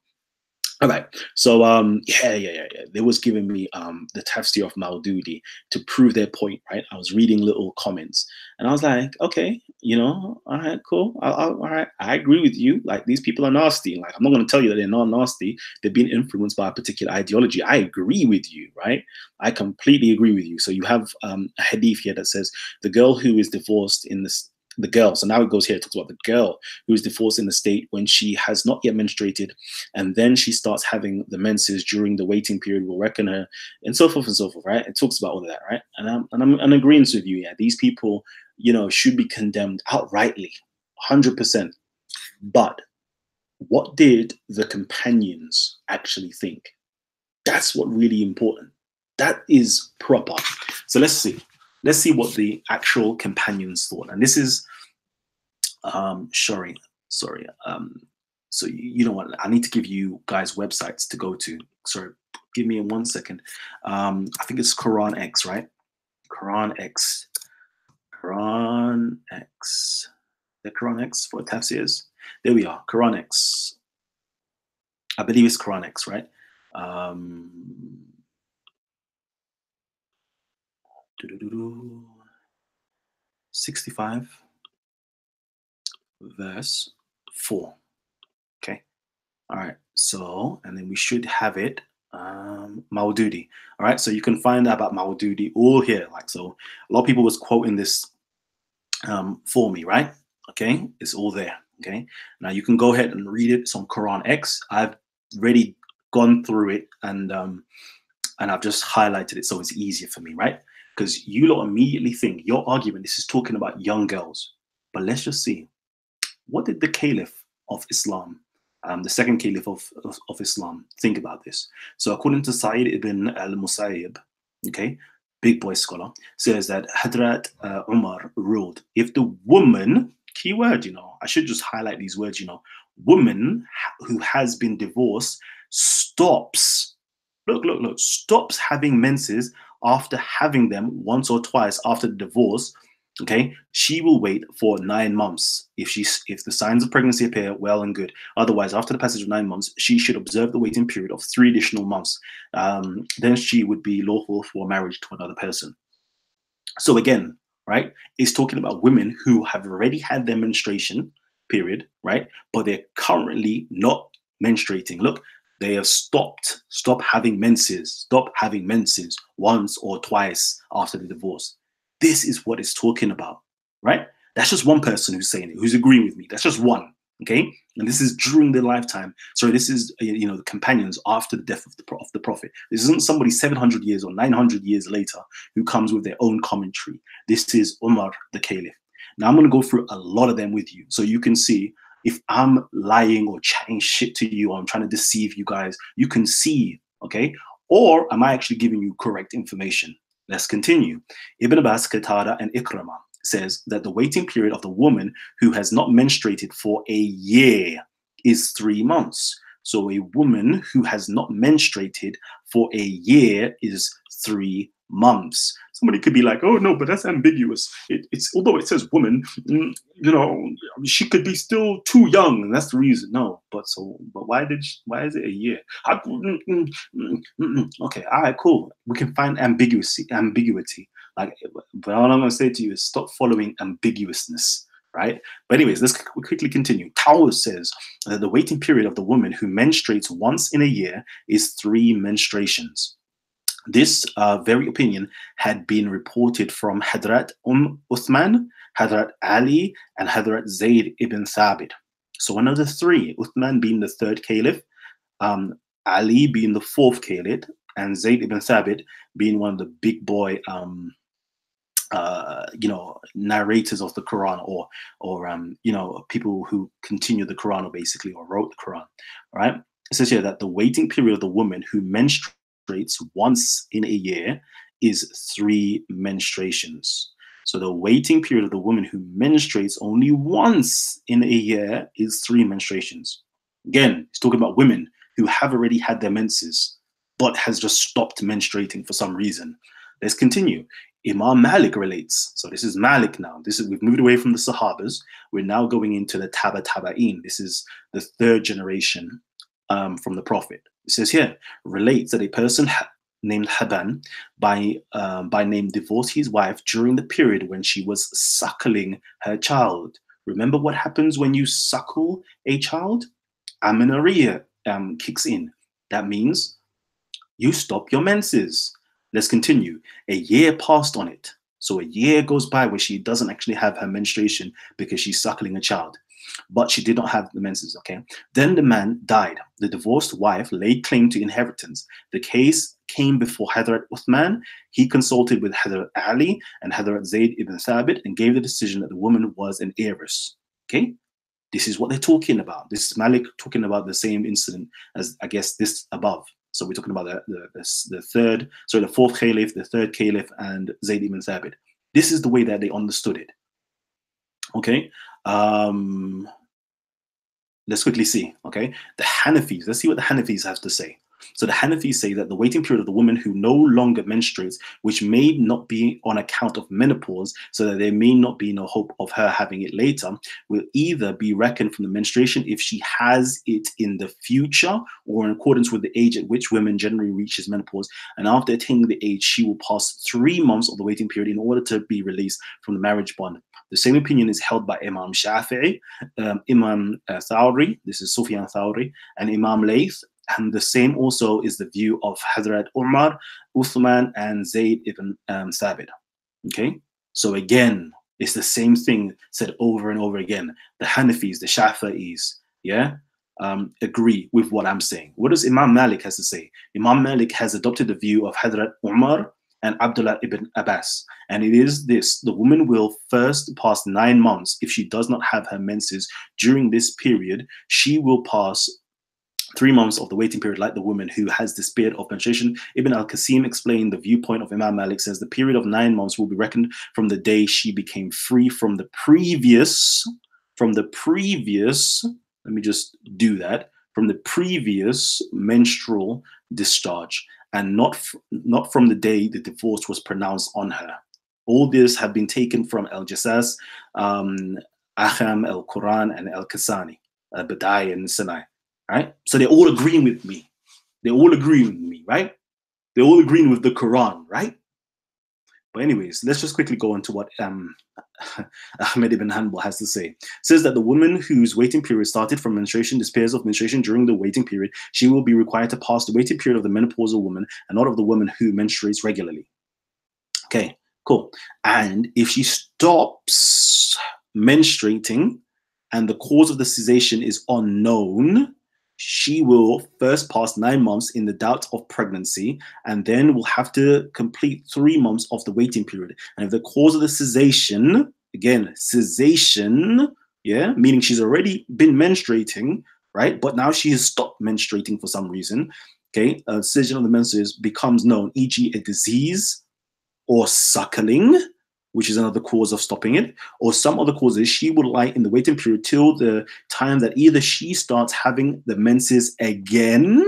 All right. So yeah. They was giving me the tafsir of Maududi to prove their point, right? I was reading little comments and I was like, okay, you know, all right, cool. All right, I agree with you. Like, these people are nasty. Like, I'm not going to tell you that they're not nasty. They're being influenced by a particular ideology. I agree with you, right? I completely agree with you. So you have a hadith here that says the girl who is divorced in this, the girl, so now it goes here, it talks about the girl who is divorced in the state when she has not yet menstruated, and then she starts having the menses during the waiting period, will reckon her, and so forth, right? It talks about all of that, right? And I'm agreeing with you. Yeah, these people, you know, should be condemned outrightly, 100%. But what did the companions actually think? That's what really important. That is proper. So let's see. Let's see what the actual companions thought. And this is, sorry. So you know what? I need to give you guys websites to go to. Sorry, give me 1 second. I think it's Quran X, right? Quran X. The Quran X for tafsirs. There we are. Quran X. I believe it's Quran X, right? 65 verse 4. Okay. All right. So, and then we should have it. Maududi. All right. So you can find out about Maududi all here. Like, so a lot of people was quoting this for me, right? Okay. It's all there. Okay. Now you can go ahead and read it. It's on Quran X. I've already gone through it and I've just highlighted it so it's easier for me, right? Because you lot immediately think your argument, this is talking about young girls. But let's just see. What did the Caliph of Islam, the second Caliph of Islam, think about this? So according to Sa'id ibn al-Musayyib, okay, big boy scholar, says that Hadrat Umar ruled, if the woman, key word, you know, I should just highlight these words, you know, woman who has been divorced stops, stops having menses after having them once or twice after the divorce, okay, she will wait for 9 months. If the signs of pregnancy appear, well and good. Otherwise, after the passage of 9 months, she should observe the waiting period of 3 additional months. Then she would be lawful for marriage to another person. So again, right, it's talking about women who have already had their menstruation period, right, but they're currently not menstruating. Look, they have stop having menses once or twice after the divorce. This is what it's talking about, right? That's just one person who's saying it, who's agreeing with me. That's just one, okay? And this is during their lifetime. So this is, you know, the companions after the death of the prophet. This isn't somebody 700 years or 900 years later who comes with their own commentary. This is Umar the Caliph. Now I'm going to go through a lot of them with you so you can see if I'm lying or chatting shit to you or I'm trying to deceive you guys, you can see, okay? Or am I actually giving you correct information? Let's continue. Ibn Abbas, Qatada, and Ikramah says that the waiting period of the woman who has not menstruated for a year is 3 months. So a woman who has not menstruated for a year is 3 months. Somebody could be like, oh no, but that's ambiguous. It's although it says woman, you know, she could be still too young, and that's the reason. No, but why is it a year? Okay, all right, cool. We can find ambiguity. Like, but all I'm going to say to you is stop following ambiguousness, right? But anyways, let's quickly continue. Tao says that the waiting period of the woman who menstruates once in a year is 3 menstruations. This very opinion had been reported from Hadrat Uthman, Hadrat Ali, and Hadrat Zayd ibn Thabit. So one of the 3, Uthman being the 3rd caliph, Ali being the 4th caliph, and Zayd ibn Thabit being one of the big boy narrators of the Quran, or people who continue the Quran, or basically, or wrote the Quran. Right? It says here that the waiting period of the woman who menstruates once in a year is 3 menstruations. So the waiting period of the woman who menstruates only once in a year is 3 menstruations. Again, it's talking about women who have already had their menses, but has just stopped menstruating for some reason. Let's continue. Imam Malik relates. So this is Malik now. We've moved away from the Sahabas. We're now going into the Tabain. This is the 3rd generation from the Prophet. It says here, relates that a person named Haban by name divorced his wife during the period when she was suckling her child. Remember what happens when you suckle a child? Amenorrhea kicks in. That means you stop your menses. Let's continue. A year passed on it. So a year goes by where she doesn't actually have her menstruation because she's suckling a child, but she did not have the menses, okay? Then the man died. The divorced wife laid claim to inheritance. The case came before Hadrat Uthman. He consulted with Hadrat Ali and Hadrat Zayd ibn Thabit and gave the decision that the woman was an heiress, okay? This is what they're talking about. This is Malik talking about the same incident as, I guess, this above. So we're talking about the 4th caliph, the 3rd caliph, and Zayd ibn Thabit. This is the way that they understood it. Okay. Let's quickly see. Okay. The Hanafis. Let's see what the Hanafis have to say. So the Hanafis say that the waiting period of the woman who no longer menstruates, which may not be on account of menopause, so that there may not be no hope of her having it later, will either be reckoned from the menstruation if she has it in the future, or in accordance with the age at which women generally reaches menopause. And after attaining the age, she will pass 3 months of the waiting period in order to be released from the marriage bond. The same opinion is held by Imam Shafi'i, Imam Thawri, this is Sufyan Thawri, and Imam Layth. And the same also is the view of Hadrat Umar, Uthman, and Zayd ibn Thabit. Okay, so again, it's the same thing said over and over again. The Hanafis, the Shafi'is, yeah, agree with what I'm saying. What does Imam Malik has to say? Imam Malik has adopted the view of Hadrat Umar and Abdullah ibn Abbas, and it is this: the woman will first pass 9 months. If she does not have her menses during this period, she will pass 3 months of the waiting period like the woman who has despaired of menstruation. Ibn al-Qasim explained the viewpoint of Imam Malik, says the period of 9 months will be reckoned from the day she became free from the previous, let me just do that, from the previous menstrual discharge, and not from the day the divorce was pronounced on her. All this have been taken from Al-Jassas, Akham, Al-Quran, and Al-Kasani, Badai, and Sinai. Right? So they're all agreeing with me. They're all agreeing with me, right? They're all agreeing with the Quran, right? But anyways, let's just quickly go into what Ahmed ibn Hanbal has to say. It says that the woman whose waiting period started from menstruation despairs of menstruation during the waiting period, she will be required to pass the waiting period of the menopausal woman and not of the woman who menstruates regularly. Okay, cool. And if she stops menstruating and the cause of the cessation is unknown, she will first pass 9 months in the doubt of pregnancy, and then will have to complete 3 months of the waiting period. And if the cause of the cessation, again, cessation, yeah, meaning she's already been menstruating, right? But now she has stopped menstruating for some reason, okay? A cessation of the menses becomes known, e.g. a disease or suckling, which is another cause of stopping it, or some other causes, she will lie in the waiting period till the time that either she starts having the menses again,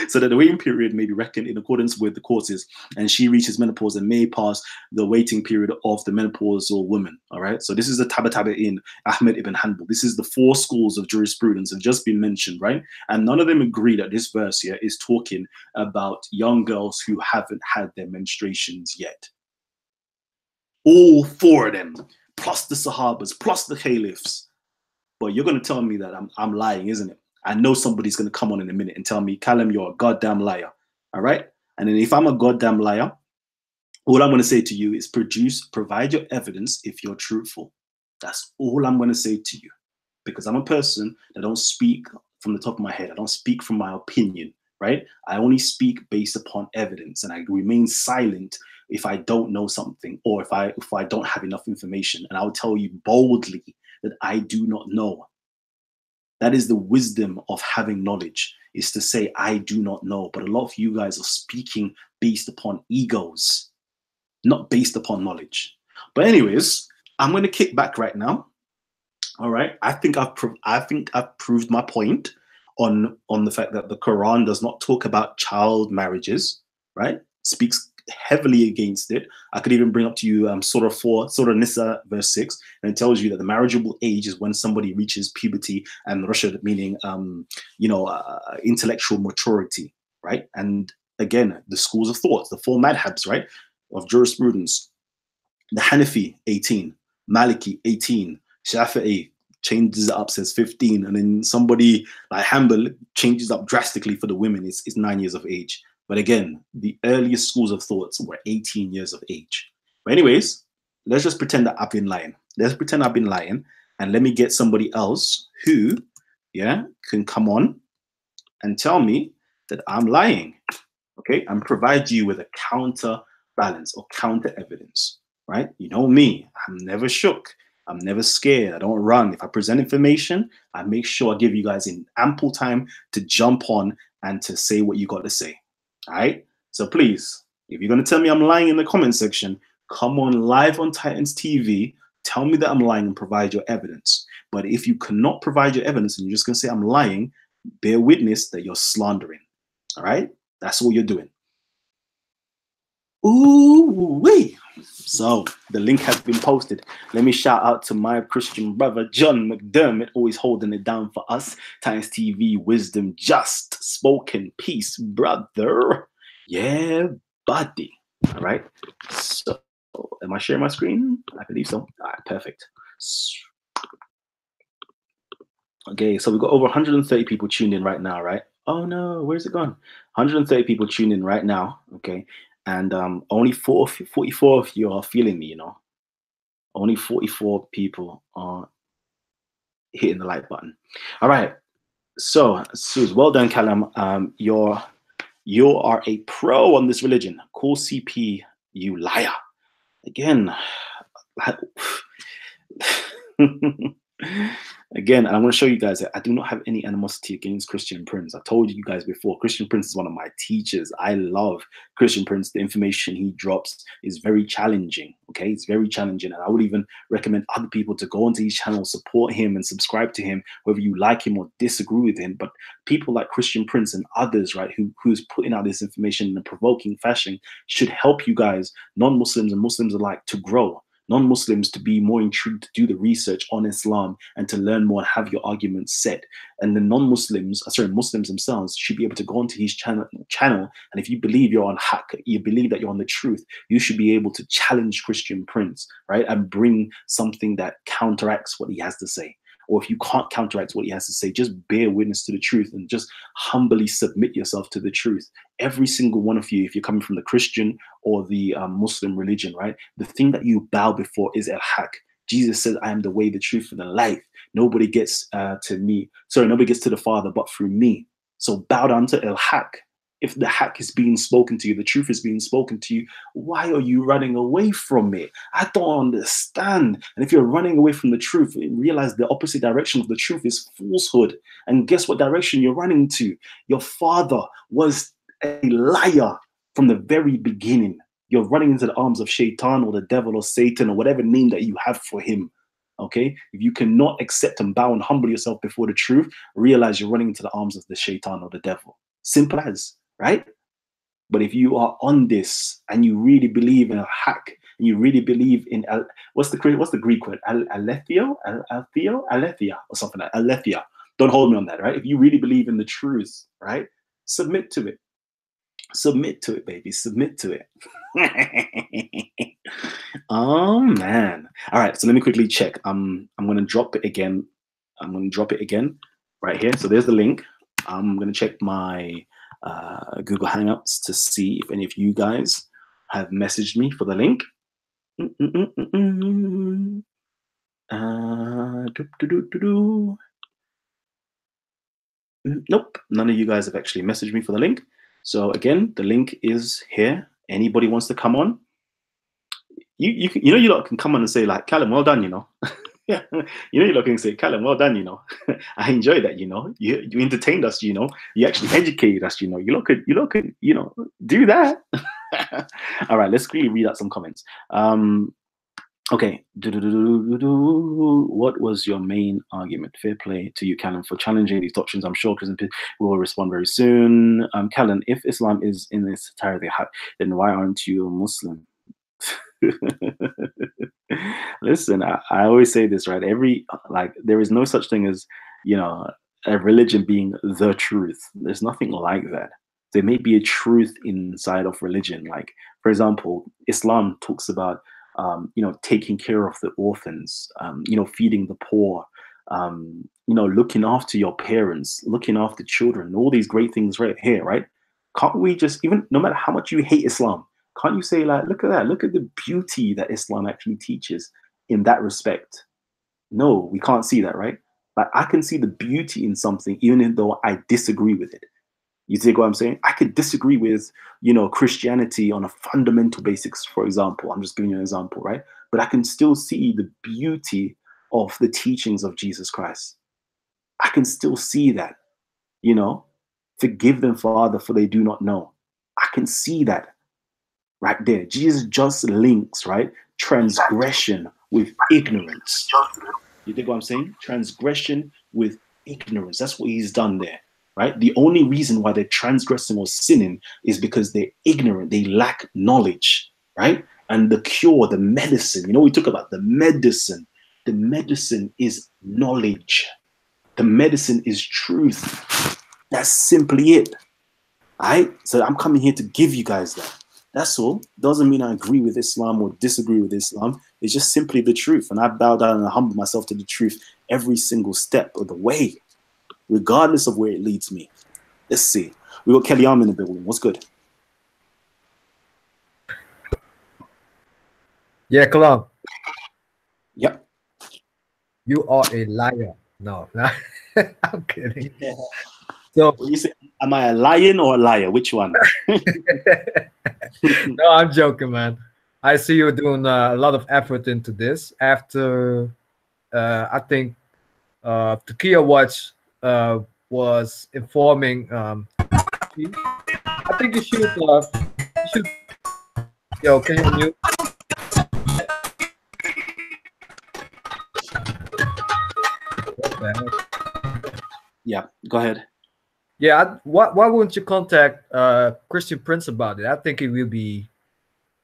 So that the waiting period may be reckoned in accordance with the causes, and she reaches menopause and may pass the waiting period of the menopausal woman. All right. So this is the Taba in Ahmed ibn Hanbal. This is the four schools of jurisprudence have just been mentioned, right? And none of them agree that this verse here is talking about young girls who haven't had their menstruations yet. All four of them, plus the Sahabas, plus the Caliphs. But you're going to tell me that I'm lying, isn't it? I know somebody's going to come on in a minute and tell me, Callum, you're a goddamn liar. All right? And then if I'm a goddamn liar, all I'm going to say to you is provide your evidence if you're truthful. That's all I'm going to say to you. Because I'm a person that don't speak from the top of my head. I don't speak from my opinion, right? I only speak based upon evidence, and I remain silent if I don't know something, or if I don't have enough information. And I'll tell you boldly that I do not know. That is the wisdom of having knowledge, is to say, I do not know. But a lot of you guys are speaking based upon egos, not based upon knowledge. But anyways, I'm going to kick back right now. All right. I think I've proved my point on the fact that the Quran does not talk about child marriages, right? Speaks heavily against it. I could even bring up to you Surah Nisa verse 6, and it tells you that the marriageable age is when somebody reaches puberty and rushd, meaning intellectual maturity, right? And again, the schools of thought, the four madhabs, right, of jurisprudence: the Hanafi 18, Maliki 18, Shafi'i changes it up, says 15, and then somebody like Hanbal changes up drastically for the women. It's 9 years of age. But again, the earliest schools of thoughts were 18 years of age. But anyways, let's just pretend that I've been lying. Let's pretend I've been lying, and let me get somebody else who, can come on and tell me that I'm lying, okay? And provide you with a counterbalance or counter evidence, right? You know me, I'm never shook. I'm never scared. I don't run. If I present information, I make sure I give you guys in ample time to jump on and to say what you got to say. All right. So please, if you're going to tell me I'm lying in the comment section, come on live on Titans TV. Tell me that I'm lying and provide your evidence. But if you cannot provide your evidence and you're just going to say I'm lying, bear witness that you're slandering. All right. That's what you're doing. Ooh wee. So the link has been posted. Let me shout out to my Christian brother John McDermott, always holding it down for us. Titans TV, wisdom, just spoken, peace, brother. Yeah, buddy. All right. So am I sharing my screen? I believe so. All right, perfect. Okay, so we've got over 130 people tuned in right now, right? Oh no, where's it gone? 130 people tuned in right now. Okay. And only 44 of you are feeling me, Only 44 people are hitting the like button. All right. So, Suze, well done, Callum. You are a pro on this religion. Call CP, you liar. Again. Again, and I'm going to show you guys that I do not have any animosity against Christian Prince. I've told you guys before, Christian Prince is one of my teachers. I love Christian Prince. The information he drops is very challenging. Okay, it's very challenging. And I would even recommend other people to go onto his channel, support him and subscribe to him, whether you like him or disagree with him. But people like Christian Prince and others, right, who's putting out this information in a provoking fashion should help you guys, non-Muslims and Muslims alike, to grow. Non-Muslims to be more intrigued to do the research on Islam and to learn more and have your arguments set. And the Muslims themselves should be able to go onto his channel. And if you believe you're on haqq, you believe that you're on the truth, you should be able to challenge Christian Prince, right? And bring something that counteracts what he has to say. Or if you can't counteract what he has to say, just bear witness to the truth and just humbly submit yourself to the truth. Every single one of you, if you're coming from the Christian or the Muslim religion, right? The thing that you bow before is al-haqq. Jesus says, I am the way, the truth, and the life. Nobody gets nobody gets to the Father but through me. So bow down to al-haqq. If the haqq is being spoken to you, the truth is being spoken to you, why are you running away from it? I don't understand. And if you're running away from the truth, realize the opposite direction of the truth is falsehood. And guess what direction you're running to? Your father was a liar from the very beginning. You're running into the arms of Shaitan or the devil or Satan or whatever name that you have for him. Okay? If you cannot accept and bow and humble yourself before the truth, realize you're running into the arms of the Shaitan or the devil. Simple as, right? But if you are on this and you really believe in a hack, and you really believe in what's the Greek word? Alethea or something like Alethea. Don't hold me on that, right? If you really believe in the truth, right? Submit to it. Submit to it, baby. Submit to it. Oh man. All right, so let me quickly check. I'm gonna drop it again. I'm gonna drop it again right here. So there's the link. I'm gonna check my Google Hangouts to see if any of you guys have messaged me for the link. Nope, none of you guys have actually messaged me for the link. So again, the link is here. Anybody wants to come on? You know, you lot can come on and say like, Callum, well done, you know. Yeah, you know, you lot can say, Callum, well done, you know. I enjoy that, you know. You entertained us, you know. You actually educated us, you know. You lot could, you know, do that. All right, let's quickly read out some comments. Okay. What was your main argument? Fair play to you, Callum, for challenging these doctrines. I'm sure Christian will respond very soon. Callum, if Islam is in its entirety, then why aren't you a Muslim? Listen, I always say this, right? There is no such thing as, you know, a religion being the truth. There's nothing like that. There may be a truth inside of religion. Like, for example, Islam talks about, you know, taking care of the orphans, you know, feeding the poor, you know, looking after your parents, looking after children, all these great things right here, right? Can't we just, even no matter how much you hate Islam, can't you say like, look at that, look at the beauty that Islam actually teaches in that respect? No, we can't see that, right? Like, I can see the beauty in something even though I disagree with it. You take what I'm saying? I could disagree with, you know, Christianity on a fundamental basis, for example. I'm just giving you an example, right? But I can still see the beauty of the teachings of Jesus Christ. I can still see that, you know, forgive them, Father, for they do not know. I can see that right there. Jesus just links, right, transgression with ignorance. You think what I'm saying? Transgression with ignorance. That's what he's done there, right? The only reason why they're transgressing or sinning is because they're ignorant. They lack knowledge, right? And the cure, the medicine, you know, we talk about the medicine. The medicine is knowledge. The medicine is truth. That's simply it, right? So I'm coming here to give you guys that. That's all. Doesn't mean I agree with Islam or disagree with Islam. It's just simply the truth. And I bow down and I humble myself to the truth every single step of the way, regardless of where it leads me. Let's see. We got Kelly Arm in the building. What's good? Yeah, Kalam. Yep. You are a liar. No, I'm kidding. Yeah. So, what you say, am I a lion or a liar? Which one? No, I'm joking, man. I see you doing a lot of effort into this. After, I think, Taqiyah Watch was informing. I think you should. Yo, can you mute? Yeah, go ahead. Yeah, why wouldn't you contact Christian Prince about it? I think it will be,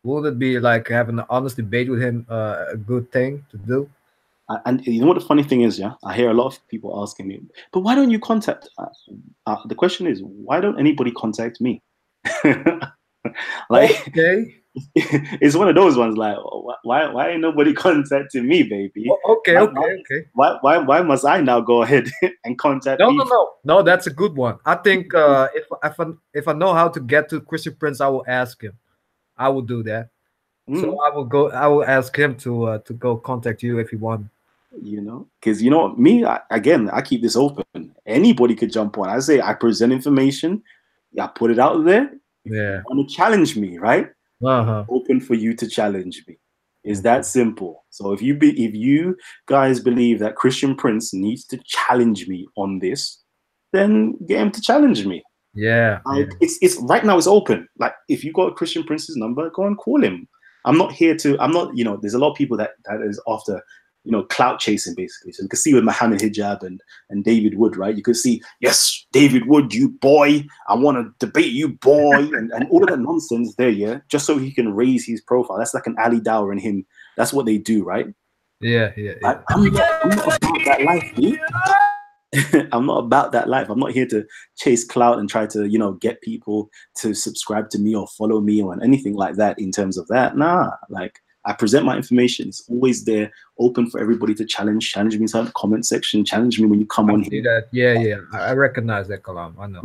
would it be like having an honest debate with him a good thing to do? And you know what the funny thing is, yeah? I hear a lot of people asking me, but why don't you contact us? The question is, why don't anybody contact me? Like, okay. It's one of those ones like, why ain't nobody contacting me, baby? Okay. Why must I now go ahead and contact people? No, that's a good one. I think if I know how to get to Christian Prince, I will ask him. I will do that. So I will ask him to go contact you if you want. You know, because you know me, I keep this open. Anybody could jump on. I say I present information, I put it out there. Yeah. You want to challenge me, right? Open for you to challenge me. It's that simple. So if you guys believe that Christian Prince needs to challenge me on this, then get him to challenge me. Yeah. It's right now it's open. Like, if you got Christian Prince's number, go and call him. I'm not here to, you know, there's a lot of people that is after you know, clout chasing basically. So you could see with Muhammad Hijab and David Wood, right? You could see, yes, David Wood, you boy, I want to debate you, boy, and all of that nonsense there, yeah, just so he can raise his profile. That's like an Ali Dawah in him. That's what they do, right? Yeah. I'm not about that life, dude. I'm not about that life. I'm not here to chase clout and try to, you know, get people to subscribe to me or follow me or anything like that in terms of that. Nah, like, I present my information. It's always there, open for everybody to challenge me inside the comment section. Challenge me when you come on here. That. Yeah. I recognize that, Kalam. I know.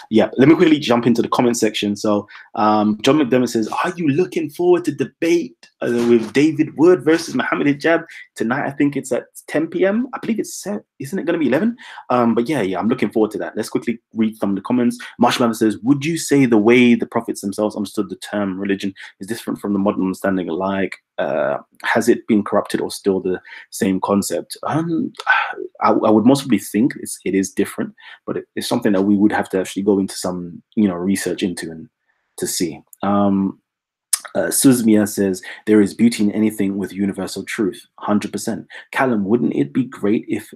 Yeah, let me quickly jump into the comment section. So John McDermott says, are you looking forward to debate with David Wood versus Muhammad Hijab tonight? I think it's at 10 p.m. I believe it's set. Isn't it going to be 11? But yeah, I'm looking forward to that. Let's quickly read some of the comments. Marshmallow says, would you say the way the prophets themselves understood the term religion is different from the modern understanding alike? Has it been corrupted or still the same concept? I would mostly think it is different, but it's something that we would have to actually go into some, you know, research into and to see. Suzmia says, there is beauty in anything with universal truth, 100%. Callum, wouldn't it be great if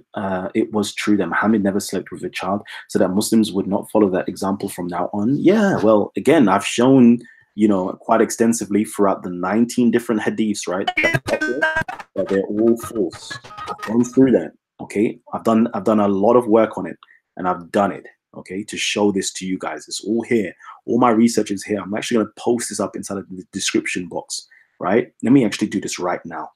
it was true that Muhammad never slept with a child so that Muslims would not follow that example from now on? Yeah, well, again, I've shown, you know, quite extensively throughout the 19 different hadiths, right, that they're all false. I've gone through that, okay? I've done a lot of work on it, and I've done it, okay, to show this to you guys. It's all here. All my research is here. I'm actually going to post this up inside of the description box, right? Let me actually do this right now,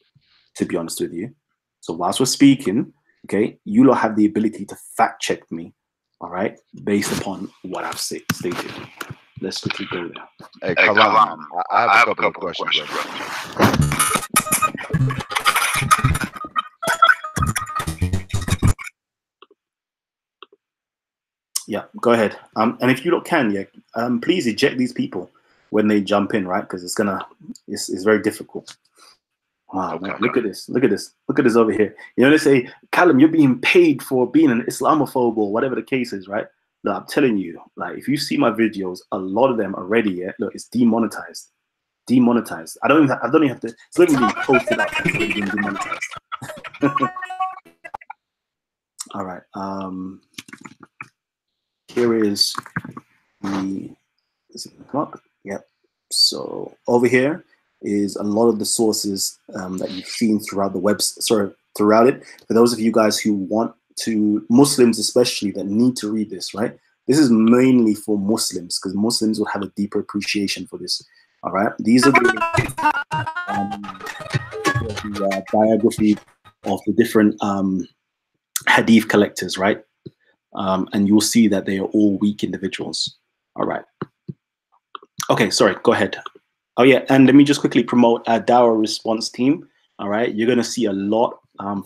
to be honest with you. So whilst we're speaking, okay, you lot have the ability to fact check me, all right, based upon what I've stated. Let's quickly go there. Hey, Kalam, I have a couple of questions. Yeah, go ahead. And if you lot can, yeah, please eject these people when they jump in, right? Because it's very difficult. Wow, okay. Look at this. Look at this. Look at this over here. You know, they say, Callum, you're being paid for being an Islamophobe or whatever the case is, right? Look, I'm telling you, like, if you see my videos, a lot of them already, yeah, look, it's demonetized. Demonetized. I don't even have to, it's literally posted up. It's already been demonetized. All right. Here is it come up? Yep. So over here is a lot of the sources that you've seen throughout the throughout it. For those of you guys who want to, Muslims especially, that need to read this, right? This is mainly for Muslims, because Muslims will have a deeper appreciation for this. All right. These are the biography of the different hadith collectors, right? And you'll see that they are all weak individuals. All right. Okay, sorry, go ahead. Oh yeah, and let me just quickly promote our Dawah Response team. All right, you're gonna see a lot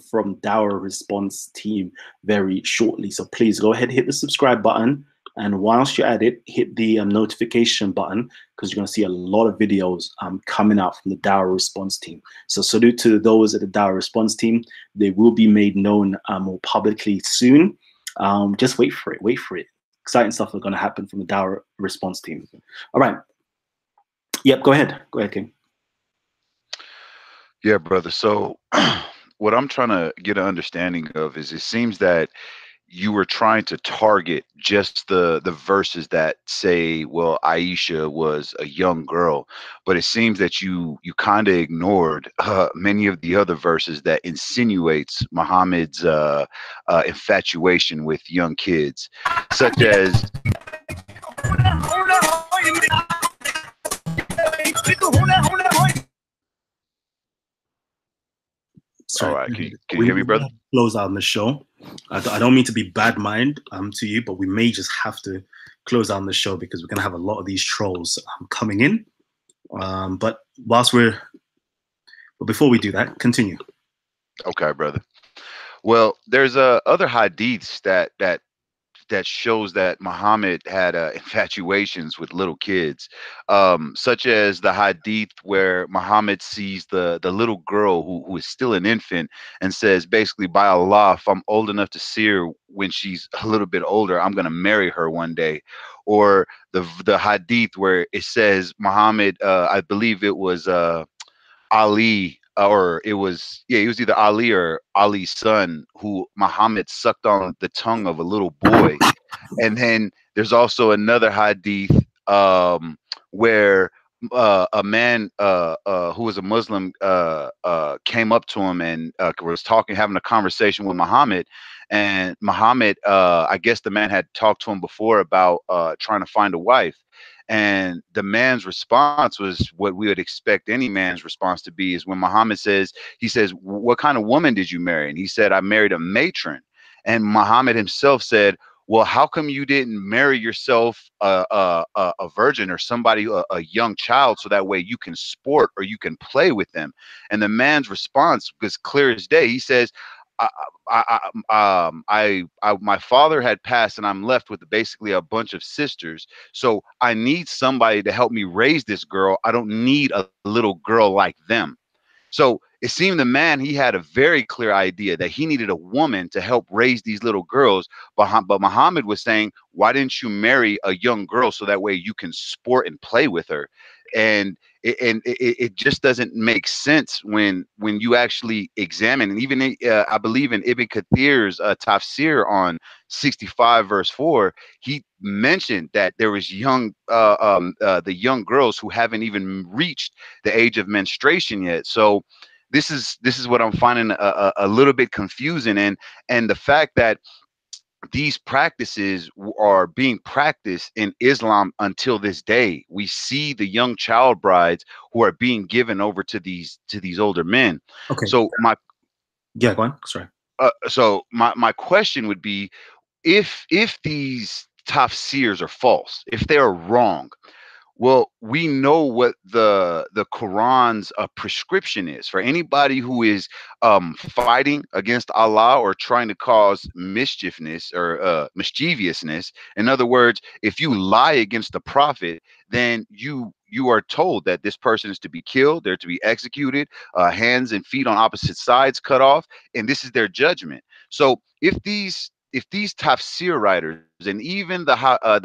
from Dawah Response team very shortly. So please go ahead, hit the subscribe button. And whilst you're at it, hit the notification button, because you're gonna see a lot of videos coming out from the Dawah Response team. So salute to those at the Dawah Response team. They will be made known more publicly soon. Just wait for it. Wait for it. Exciting stuff is going to happen from the Dawah Response team. All right. Yep. Go ahead. Go ahead, King. Yeah, brother. So what I'm trying to get an understanding of is, it seems that you were trying to target just the verses that say, well, Aisha was a young girl, but it seems that you kind of ignored many of the other verses that insinuates Muhammad's infatuation with young kids, such as Sorry, all right, can you hear me, brother? Close out on the show. I don't mean to be bad mind to you, but we may just have to close out on the show because we're gonna have a lot of these trolls coming in. But before we do that, continue. Okay, brother. Well, there's other hadiths that shows that Muhammad had infatuations with little kids, such as the hadith where Muhammad sees the little girl who is still an infant and says, basically, by Allah, if I'm old enough to see her when she's a little bit older, I'm going to marry her one day. Or the hadith where it says Muhammad, I believe it was Ali, or it was, yeah, it was either Ali or Ali's son, who Muhammad sucked on the tongue of a little boy. And then there's also another hadith where a man who was a Muslim came up to him and was having a conversation with Muhammad. And Muhammad, I guess the man had talked to him before about trying to find a wife. And the man's response was what we would expect any man's response to be, is when Muhammad says, he says, "What kind of woman did you marry?" And he said, "I married a matron." And Muhammad himself said, "Well, how come you didn't marry yourself a virgin or somebody, a young child, so that way you can sport or you can play with them?" And the man's response was clear as day. He says, my father had passed and I'm left with basically a bunch of sisters. So I need somebody to help me raise this girl. I don't need a little girl like them. So it seemed the man, he had a very clear idea that he needed a woman to help raise these little girls. But Muhammad was saying, why didn't you marry a young girl so that way you can sport and play with her? And it just doesn't make sense when you actually examine. And even I believe in Ibn Kathir's tafsir on 65 verse 4, he mentioned that there was the young girls who haven't even reached the age of menstruation yet. So this is what I'm finding a little bit confusing, and the fact that these practices are being practiced in Islam until this day. We see the young child brides who are being given over to these older men. Okay. So go on. Sorry. So my question would be, if these tafsirs are false, if they are wrong, well, we know what the Quran's prescription is for anybody who is fighting against Allah or trying to cause mischievousness or mischievousness. In other words, if you lie against the Prophet, then you are told that this person is to be killed, they're to be executed, hands and feet on opposite sides cut off, and this is their judgment. So if these tafsir writers and even the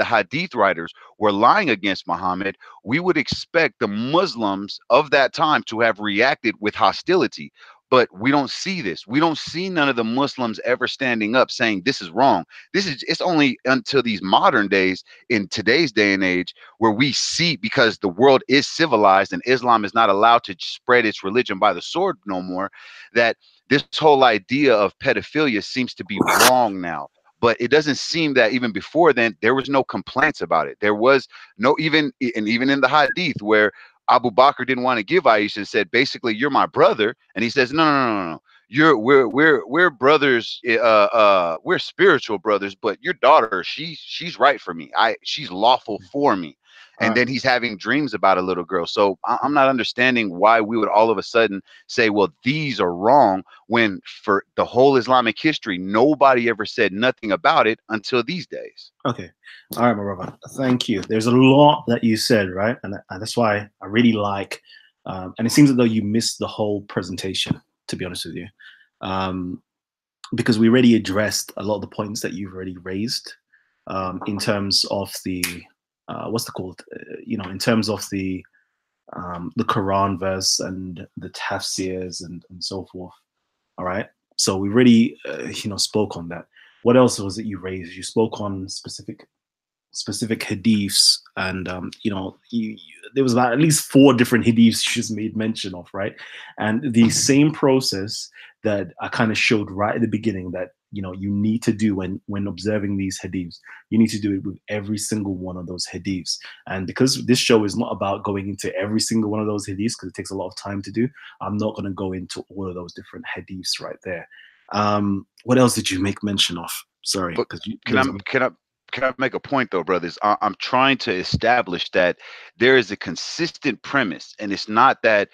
hadith writers were lying against Muhammad, we would expect the Muslims of that time to have reacted with hostility. But we don't see this. We don't see none of the Muslims ever standing up saying this is wrong. It's only until these modern days, in today's day and age, where we see, because the world is civilized and Islam is not allowed to spread its religion by the sword no more, that this whole idea of pedophilia seems to be wrong now. But it doesn't seem that even before then there was no complaints about it. There was no, even in the hadith where Abu Bakr didn't want to give Aisha and said, basically, "You're my brother," and he says, no. We're brothers. We're spiritual brothers, but your daughter, she's right for me. She's lawful for me. And then he's having dreams about a little girl. So I'm not understanding why we would all of a sudden say, well, these are wrong, when for the whole Islamic history, nobody ever said nothing about it until these days. Okay. All right, my brother. Thank you. There's a lot that you said, right? And that's why I really like, and it seems as though you missed the whole presentation, to be honest with you, because we already addressed a lot of the points that you've already raised in terms of the, what's it called? In terms of the Quran verse and the tafsirs and so forth. All right. So we really, spoke on that. What else was it you raised? You spoke on specific hadiths, and there was about at least 4 different hadiths you just made mention of, right? And the same process that I kind of showed right at the beginning, that you need to do when observing these hadiths, you need to do it with every single one of those hadiths. And because this show is not about going into every single one of those hadiths, because it takes a lot of time to do, I'm not going to go into all of those different hadiths right there. What else did you make mention of? Sorry, because can I make a point though, brothers? I'm trying to establish that there is a consistent premise, and it's not that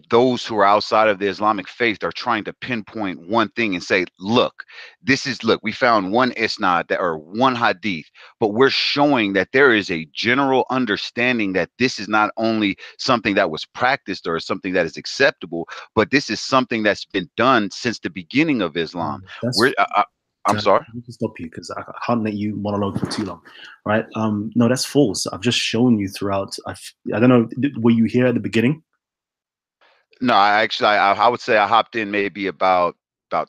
those who are outside of the Islamic faith are trying to pinpoint one thing and say, look, we found one isnad or one hadith, but we're showing that there is a general understanding that this is not only something that was practiced or something that is acceptable, but this is something that's been done since the begining of Islam. I'm sorry. I need to stop you because I can't let you monologue for too long, right? No, that's false. I've just shown you throughout. I don't know. Were you here at the beginning? No, I would say I hopped in maybe about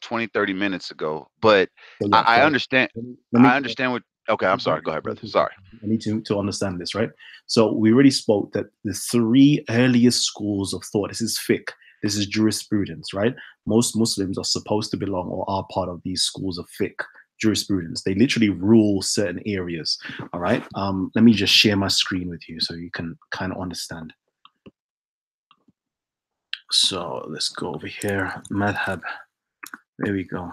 20, 30 minutes ago, but So yeah, I so understand. let me I understand what. Okay, I'm sorry. Go ahead, brother. Sorry. I need to understand this, right? So we already spoke that the three earliest schools of thought, this is fiqh, this is jurisprudence, right? Most Muslims are supposed to belong or are part of these schools of fiqh, jurisprudence. They literally rule certain areas, all right? Let me just share my screen with you so you can kind of understand. So let's go over here, madhab. There we go.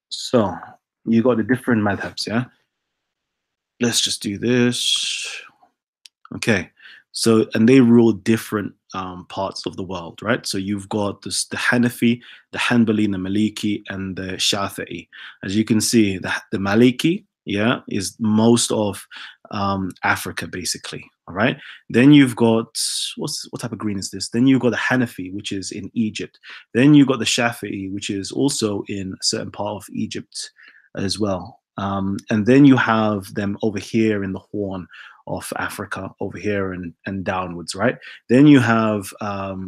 So you got the different madhabs, yeah? Let's just do this. Okay. So, and they rule different parts of the world, right? So you've got this, the Hanafi, the Hanbali, the Maliki, and the Shafi'i. As you can see, the Maliki, yeah, is most of Africa, basically. All right. Then you've got, what type of green is this? Then you've got the Hanafi, which is in Egypt. Then you've got the Shafi'i, which is also in a certain part of Egypt as well. And then you have them over here in the Horn of Africa, over here and downwards, right? Then you have,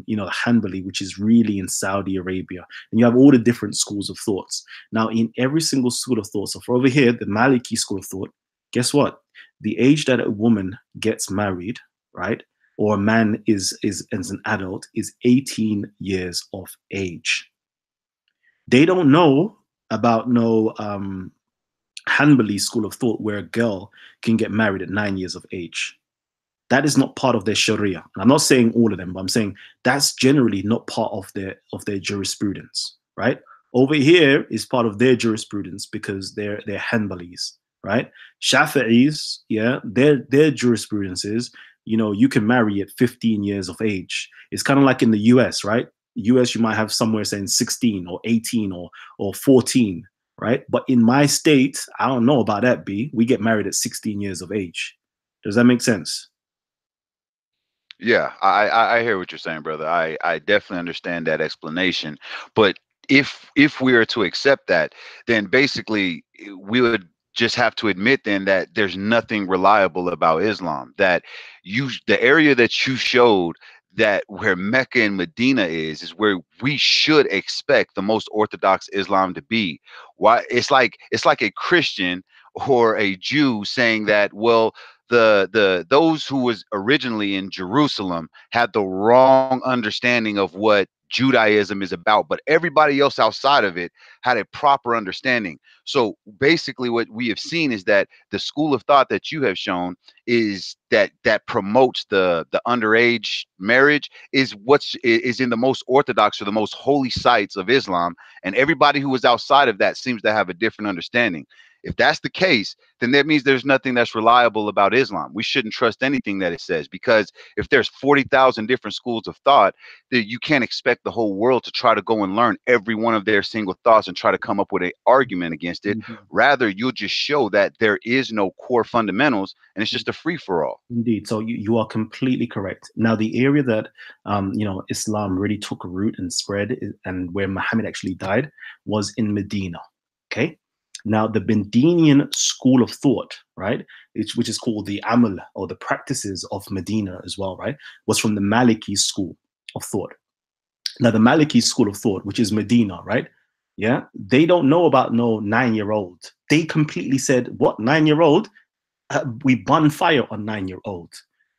you know, the Hanbali, which is really in Saudi Arabia. And you have all the different schools of thoughts. Now, in every single school of thought, so for over here, the Maliki school of thought, guess what? The age that a woman gets married, right, or a man is as an adult is 18 years of age. They don't know about no Hanbali school of thought where a girl can get married at 9 years of age. That is not part of their Sharia. And I'm not saying all of them, but I'm saying that's generally not part of their jurisprudence, right? Over here is part of their jurisprudence because they're Hanbalis, right? Shafi'is, yeah, their jurisprudence is, you know, you can marry at 15 years of age. It's kind of like in the US, right? US, you might have somewhere saying 16 or 18 or 14, right? But in my state, I don't know about that, B. We get married at 16 years of age. Does that make sense? Yeah, I hear what you're saying, brother. I definitely understand that explanation. But if we are to accept that, then basically we would just have to admit then that there's nothing reliable about Islam. That the area that you showed, that where Mecca and Medina is where we should expect the most orthodox Islam to be. Why it's like a Christian or a Jew saying that, well, those who was originally in Jerusalem had the wrong understanding of what Judaism is about, but everybody else outside of it had a proper understanding. So basically what we have seen is that the school of thought that you have shown is that promotes the underage marriage is in the most orthodox or the most holy sites of Islam, and everybody who is outside of that seems to have a different understanding. If that's the case, then that means there's nothing that's reliable about Islam. We shouldn't trust anything that it says, because if there's 40,000 different schools of thought, that you can't expect the whole world to try to go and learn every one of their single thoughts and try to come up with an argument against it. Mm-hmm. Rather, you'll just show that there is no core fundamentals and it's just a free-for-all. Indeed. So you are completely correct. Now, the area that you know, Islam really took root and spread, and where Muhammad actually died, was in Medina. Okay. Now, the Medinian school of thought, right, which is called the Amal, or the practices of Medina as well, right, was from the Maliki school of thought. Now, the Maliki school of thought, which is Medina, right, yeah, they don't know about no 9-year-old. They completely said, what, 9-year-old? We burn fire on 9-year-old.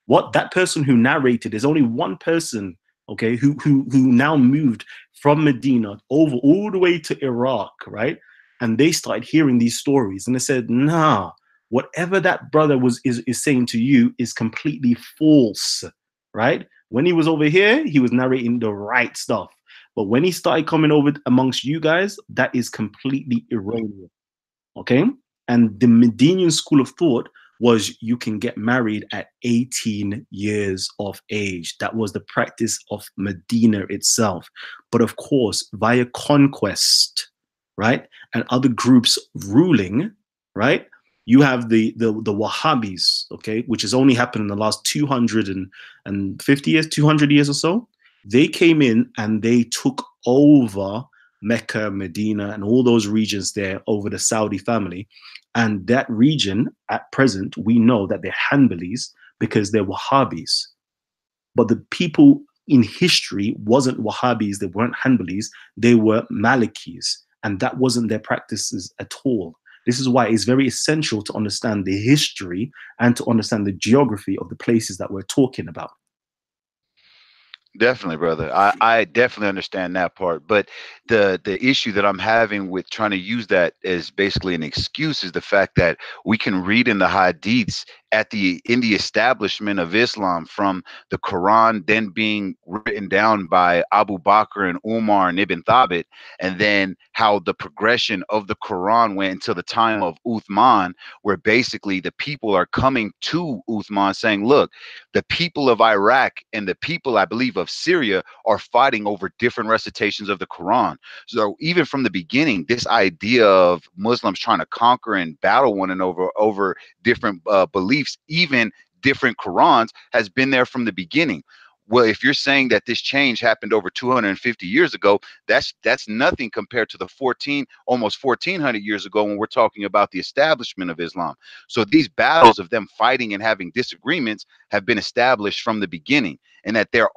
What that person who narrated, there's only one person, okay, who now moved from Medina over all the way to Iraq, right? And they started hearing these stories, and they said, nah, whatever that brother is saying to you is completely false, right? When he was over here, he was narrating the right stuff. But when he started coming over amongst you guys, that is completely erroneous, okay? And the Medinian school of thought was you can get married at 18 years of age. That was the practice of Medina itself. But of course, via conquest, right, and other groups ruling, right, you have the Wahhabis, okay, which has only happened in the last 250 years, 200 years or so. They came in and they took over Mecca, Medina, and all those regions there over the Saudi family. And that region, at present, we know that they're Hanbalis because they're Wahhabis. But the people in history wasn't Wahhabis, they weren't Hanbalis, they were Malikis, and that wasn't their practices at all. This is why it's very essential to understand the history and to understand the geography of the places that we're talking about. Definitely, brother. I definitely understand that part. But the issue that I'm having with trying to use that as basically an excuse is the fact that we can read in the hadiths in the establishment of Islam, from the Quran then being written down by Abu Bakr and Umar and Ibn Thabit, and then how the progression of the Quran went until the time of Uthman, where basically the people are coming to Uthman saying, look, the people of Iraq and the people, I believe, of Syria are fighting over different recitations of the Quran. So even from the beginning, this idea of Muslims trying to conquer and battle one another over different beliefs, even different Qurans, has been there from the beginning. Well, if you're saying that this change happened over 250 years ago, that's nothing compared to the almost 1400 years ago when we're talking about the establishment of Islam. So these battles of them fighting and having disagreements have been established from the beginning, and that there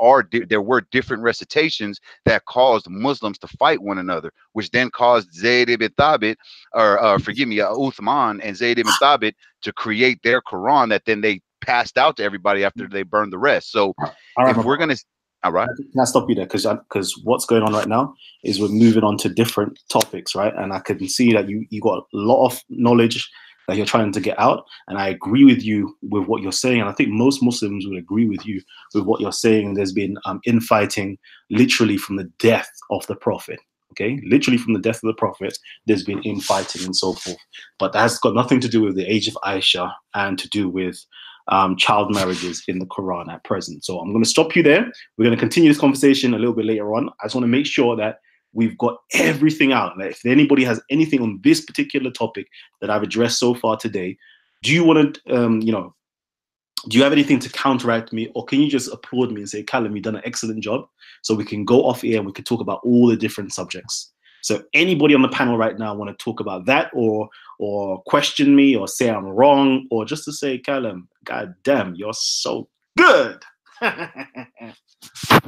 were different recitations that caused Muslims to fight one another, which then caused Zayd ibn Thabit, Uthman and Zayd ibn Thabit to create their Quran that then they passed out to everybody after they burned the rest. So All right, if we're going to, all right. Can I stop you there? Because what's going on right now is we're moving on to different topics, right? And I can see that you got a lot of knowledge that you're trying to get out. And I agree with you with what you're saying. And I think most Muslims would agree with you with what you're saying. There's been infighting literally from the death of the Prophet. Okay, literally from the death of the Prophet, there's been infighting and so forth. But that has got nothing to do with the age of Aisha and to do with child marriages in the Quran at present. So I'm going to stop you there. We're going to continue this conversation a little bit later on. I just want to make sure that we've got everything out. Like, if anybody has anything on this particular topic that I've addressed so far today, do you want to, do you have anything to counteract me, or can you just applaud me and say, Callum, you've done an excellent job, so we can go off air and we can talk about all the different subjects? So anybody on the panel right now want to talk about that, or question me, or say I'm wrong, or just to say, Callum, God damn, you're so good.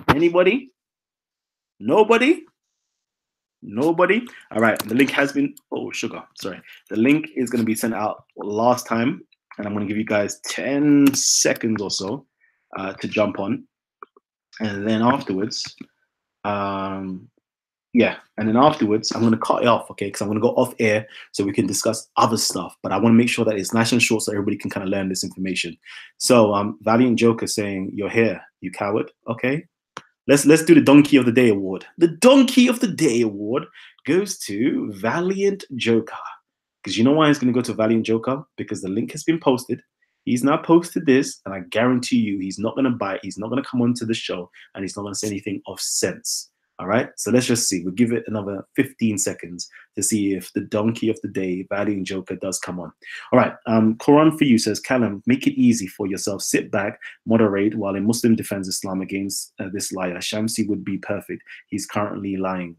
Anybody? Nobody? Nobody? All right, the link has been, the link is going to be sent out last time, and I'm going to give you guys 10 seconds or so to jump on, and then afterwards, I'm going to cut it off, okay? Because I'm going to go off air so we can discuss other stuff. But I want to make sure that it's nice and short so everybody can kind of learn this information. So Valiant Joker saying, you're here, you coward. Okay. Let's do the Donkey of the Day award. The Donkey of the Day award goes to Valiant Joker. Because you know why it's going to go to Valiant Joker? Because the link has been posted. He's now posted this, and I guarantee you he's not going to bite. He's not going to come onto the show, and he's not going to say anything of sense. All right, so let's just see. We'll give it another 15 seconds to see if the Donkey of the Day, Valiant Joker, does come on. All right, Quran for you says, Callum, make it easy for yourself. Sit back, moderate, while a Muslim defends Islam against this liar. Shamsi would be perfect. He's currently lying.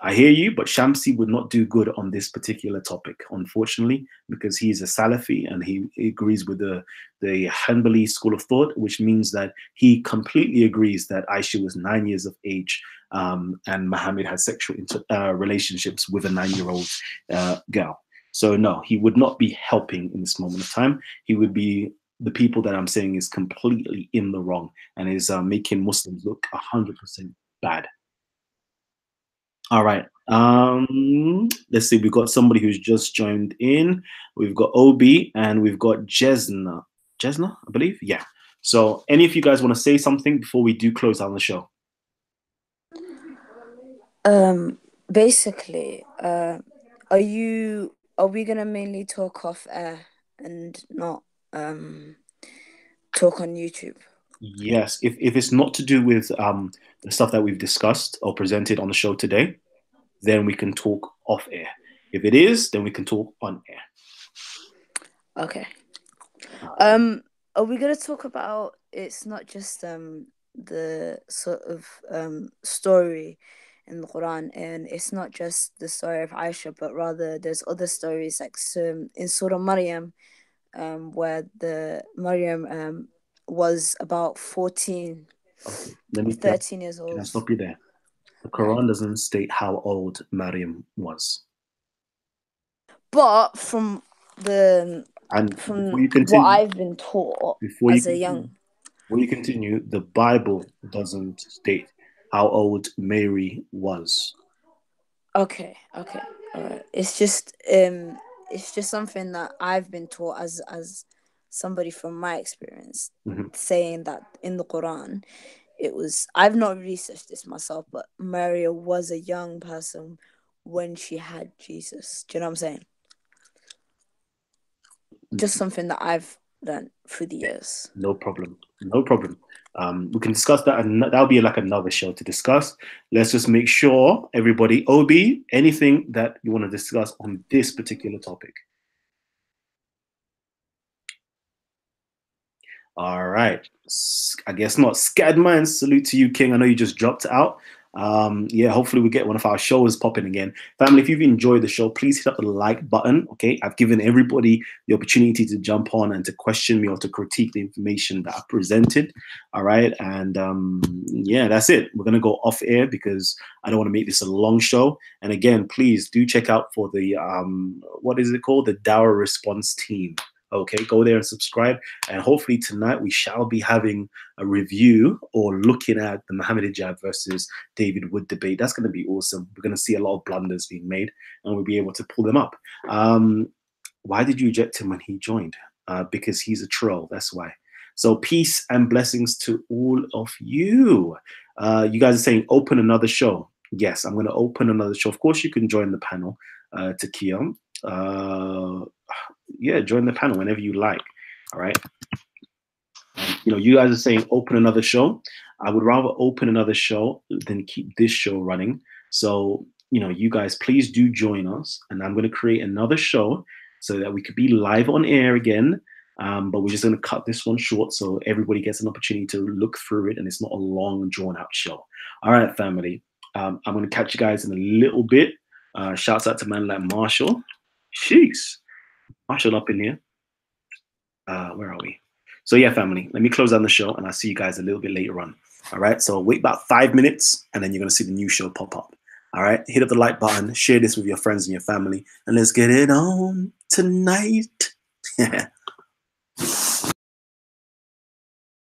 I hear you, but Shamsi would not do good on this particular topic, unfortunately, because he's a Salafi and he agrees with the Hanbali school of thought, which means that he completely agrees that Aisha was 9 years of age and Muhammad had sexual relationships with a 9-year-old girl. So no, he would not be helping in this moment of time. He would be the people that I'm saying is completely in the wrong and is making Muslims look 100% bad. All right. Let's see. We've got somebody who's just joined in. We've got OB and we've got Jesna. Jesna, I believe. Yeah. So any of you guys want to say something before we do close down the show? Basically, are we gonna mainly talk off air and not talk on YouTube? Yes, if it's not to do with the stuff that we've discussed or presented on the show today, then we can talk off air. If it is, then we can talk on air. Okay. Are we gonna talk about, it's not just the sort of story in the Quran, and it's not just the story of Aisha, but rather there's other stories like in Surah Maryam, where the Maryam was about 14 Okay. Let me 13 years Can I old. stop you there? The Quran doesn't state how old Maryam was. But from before you what continue, I've been taught as a young. Before you continue, the Bible doesn't state how old Mary was. Okay, all right. It's just something that I've been taught as somebody from my experience, saying that in the Quran, I've not researched this myself, but Maria was a young person when she had Jesus. Do you know what I'm saying? Just something that I've learned through the years. No problem. We can discuss that, and that'll be like another show to discuss. Let's just make sure everybody, Obi, anything that you want to discuss on this particular topic. All right. I guess not. Scadman, salute to you, King. I know you just dropped out. Yeah, hopefully we get one of our shows popping again. Family, if you've enjoyed the show, please hit up the like button. Okay, I've given everybody the opportunity to jump on and to question me or to critique the information that I presented. All right, and yeah, that's it. We're gonna go off air because I don't want to make this a long show. And again, please do check out for the what is it called? The Dower Response Team. Okay, go there and subscribe. And hopefully tonight we shall be having a review or looking at the Muhammad Hijab versus David Wood debate. That's going to be awesome. We're going to see a lot of blunders being made and we'll be able to pull them up. Why did you reject him when he joined? Because he's a troll. That's why. So peace and blessings to all of you. You guys are saying open another show. Yes, I'm going to open another show. Of course, you can join the panel, Taqiyah. Yeah, join the panel whenever you like. All right. You know, you guys are saying open another show. I would rather open another show than keep this show running. So, you know, you guys please do join us, and I'm going to create another show so that we could be live on air again. But we're just going to cut this one short so everybody gets an opportunity to look through it and it's not a long drawn out show. All right, family. I'm going to catch you guys in a little bit. Shouts out to man like Marshall. Jeez. Marshall up in here. Where are we? So yeah, family, let me close down the show and I'll see you guys a little bit later on. All right, so wait about 5 minutes and then you're going to see the new show pop up. All right, hit up the like button, share this with your friends and your family, and let's get it on tonight.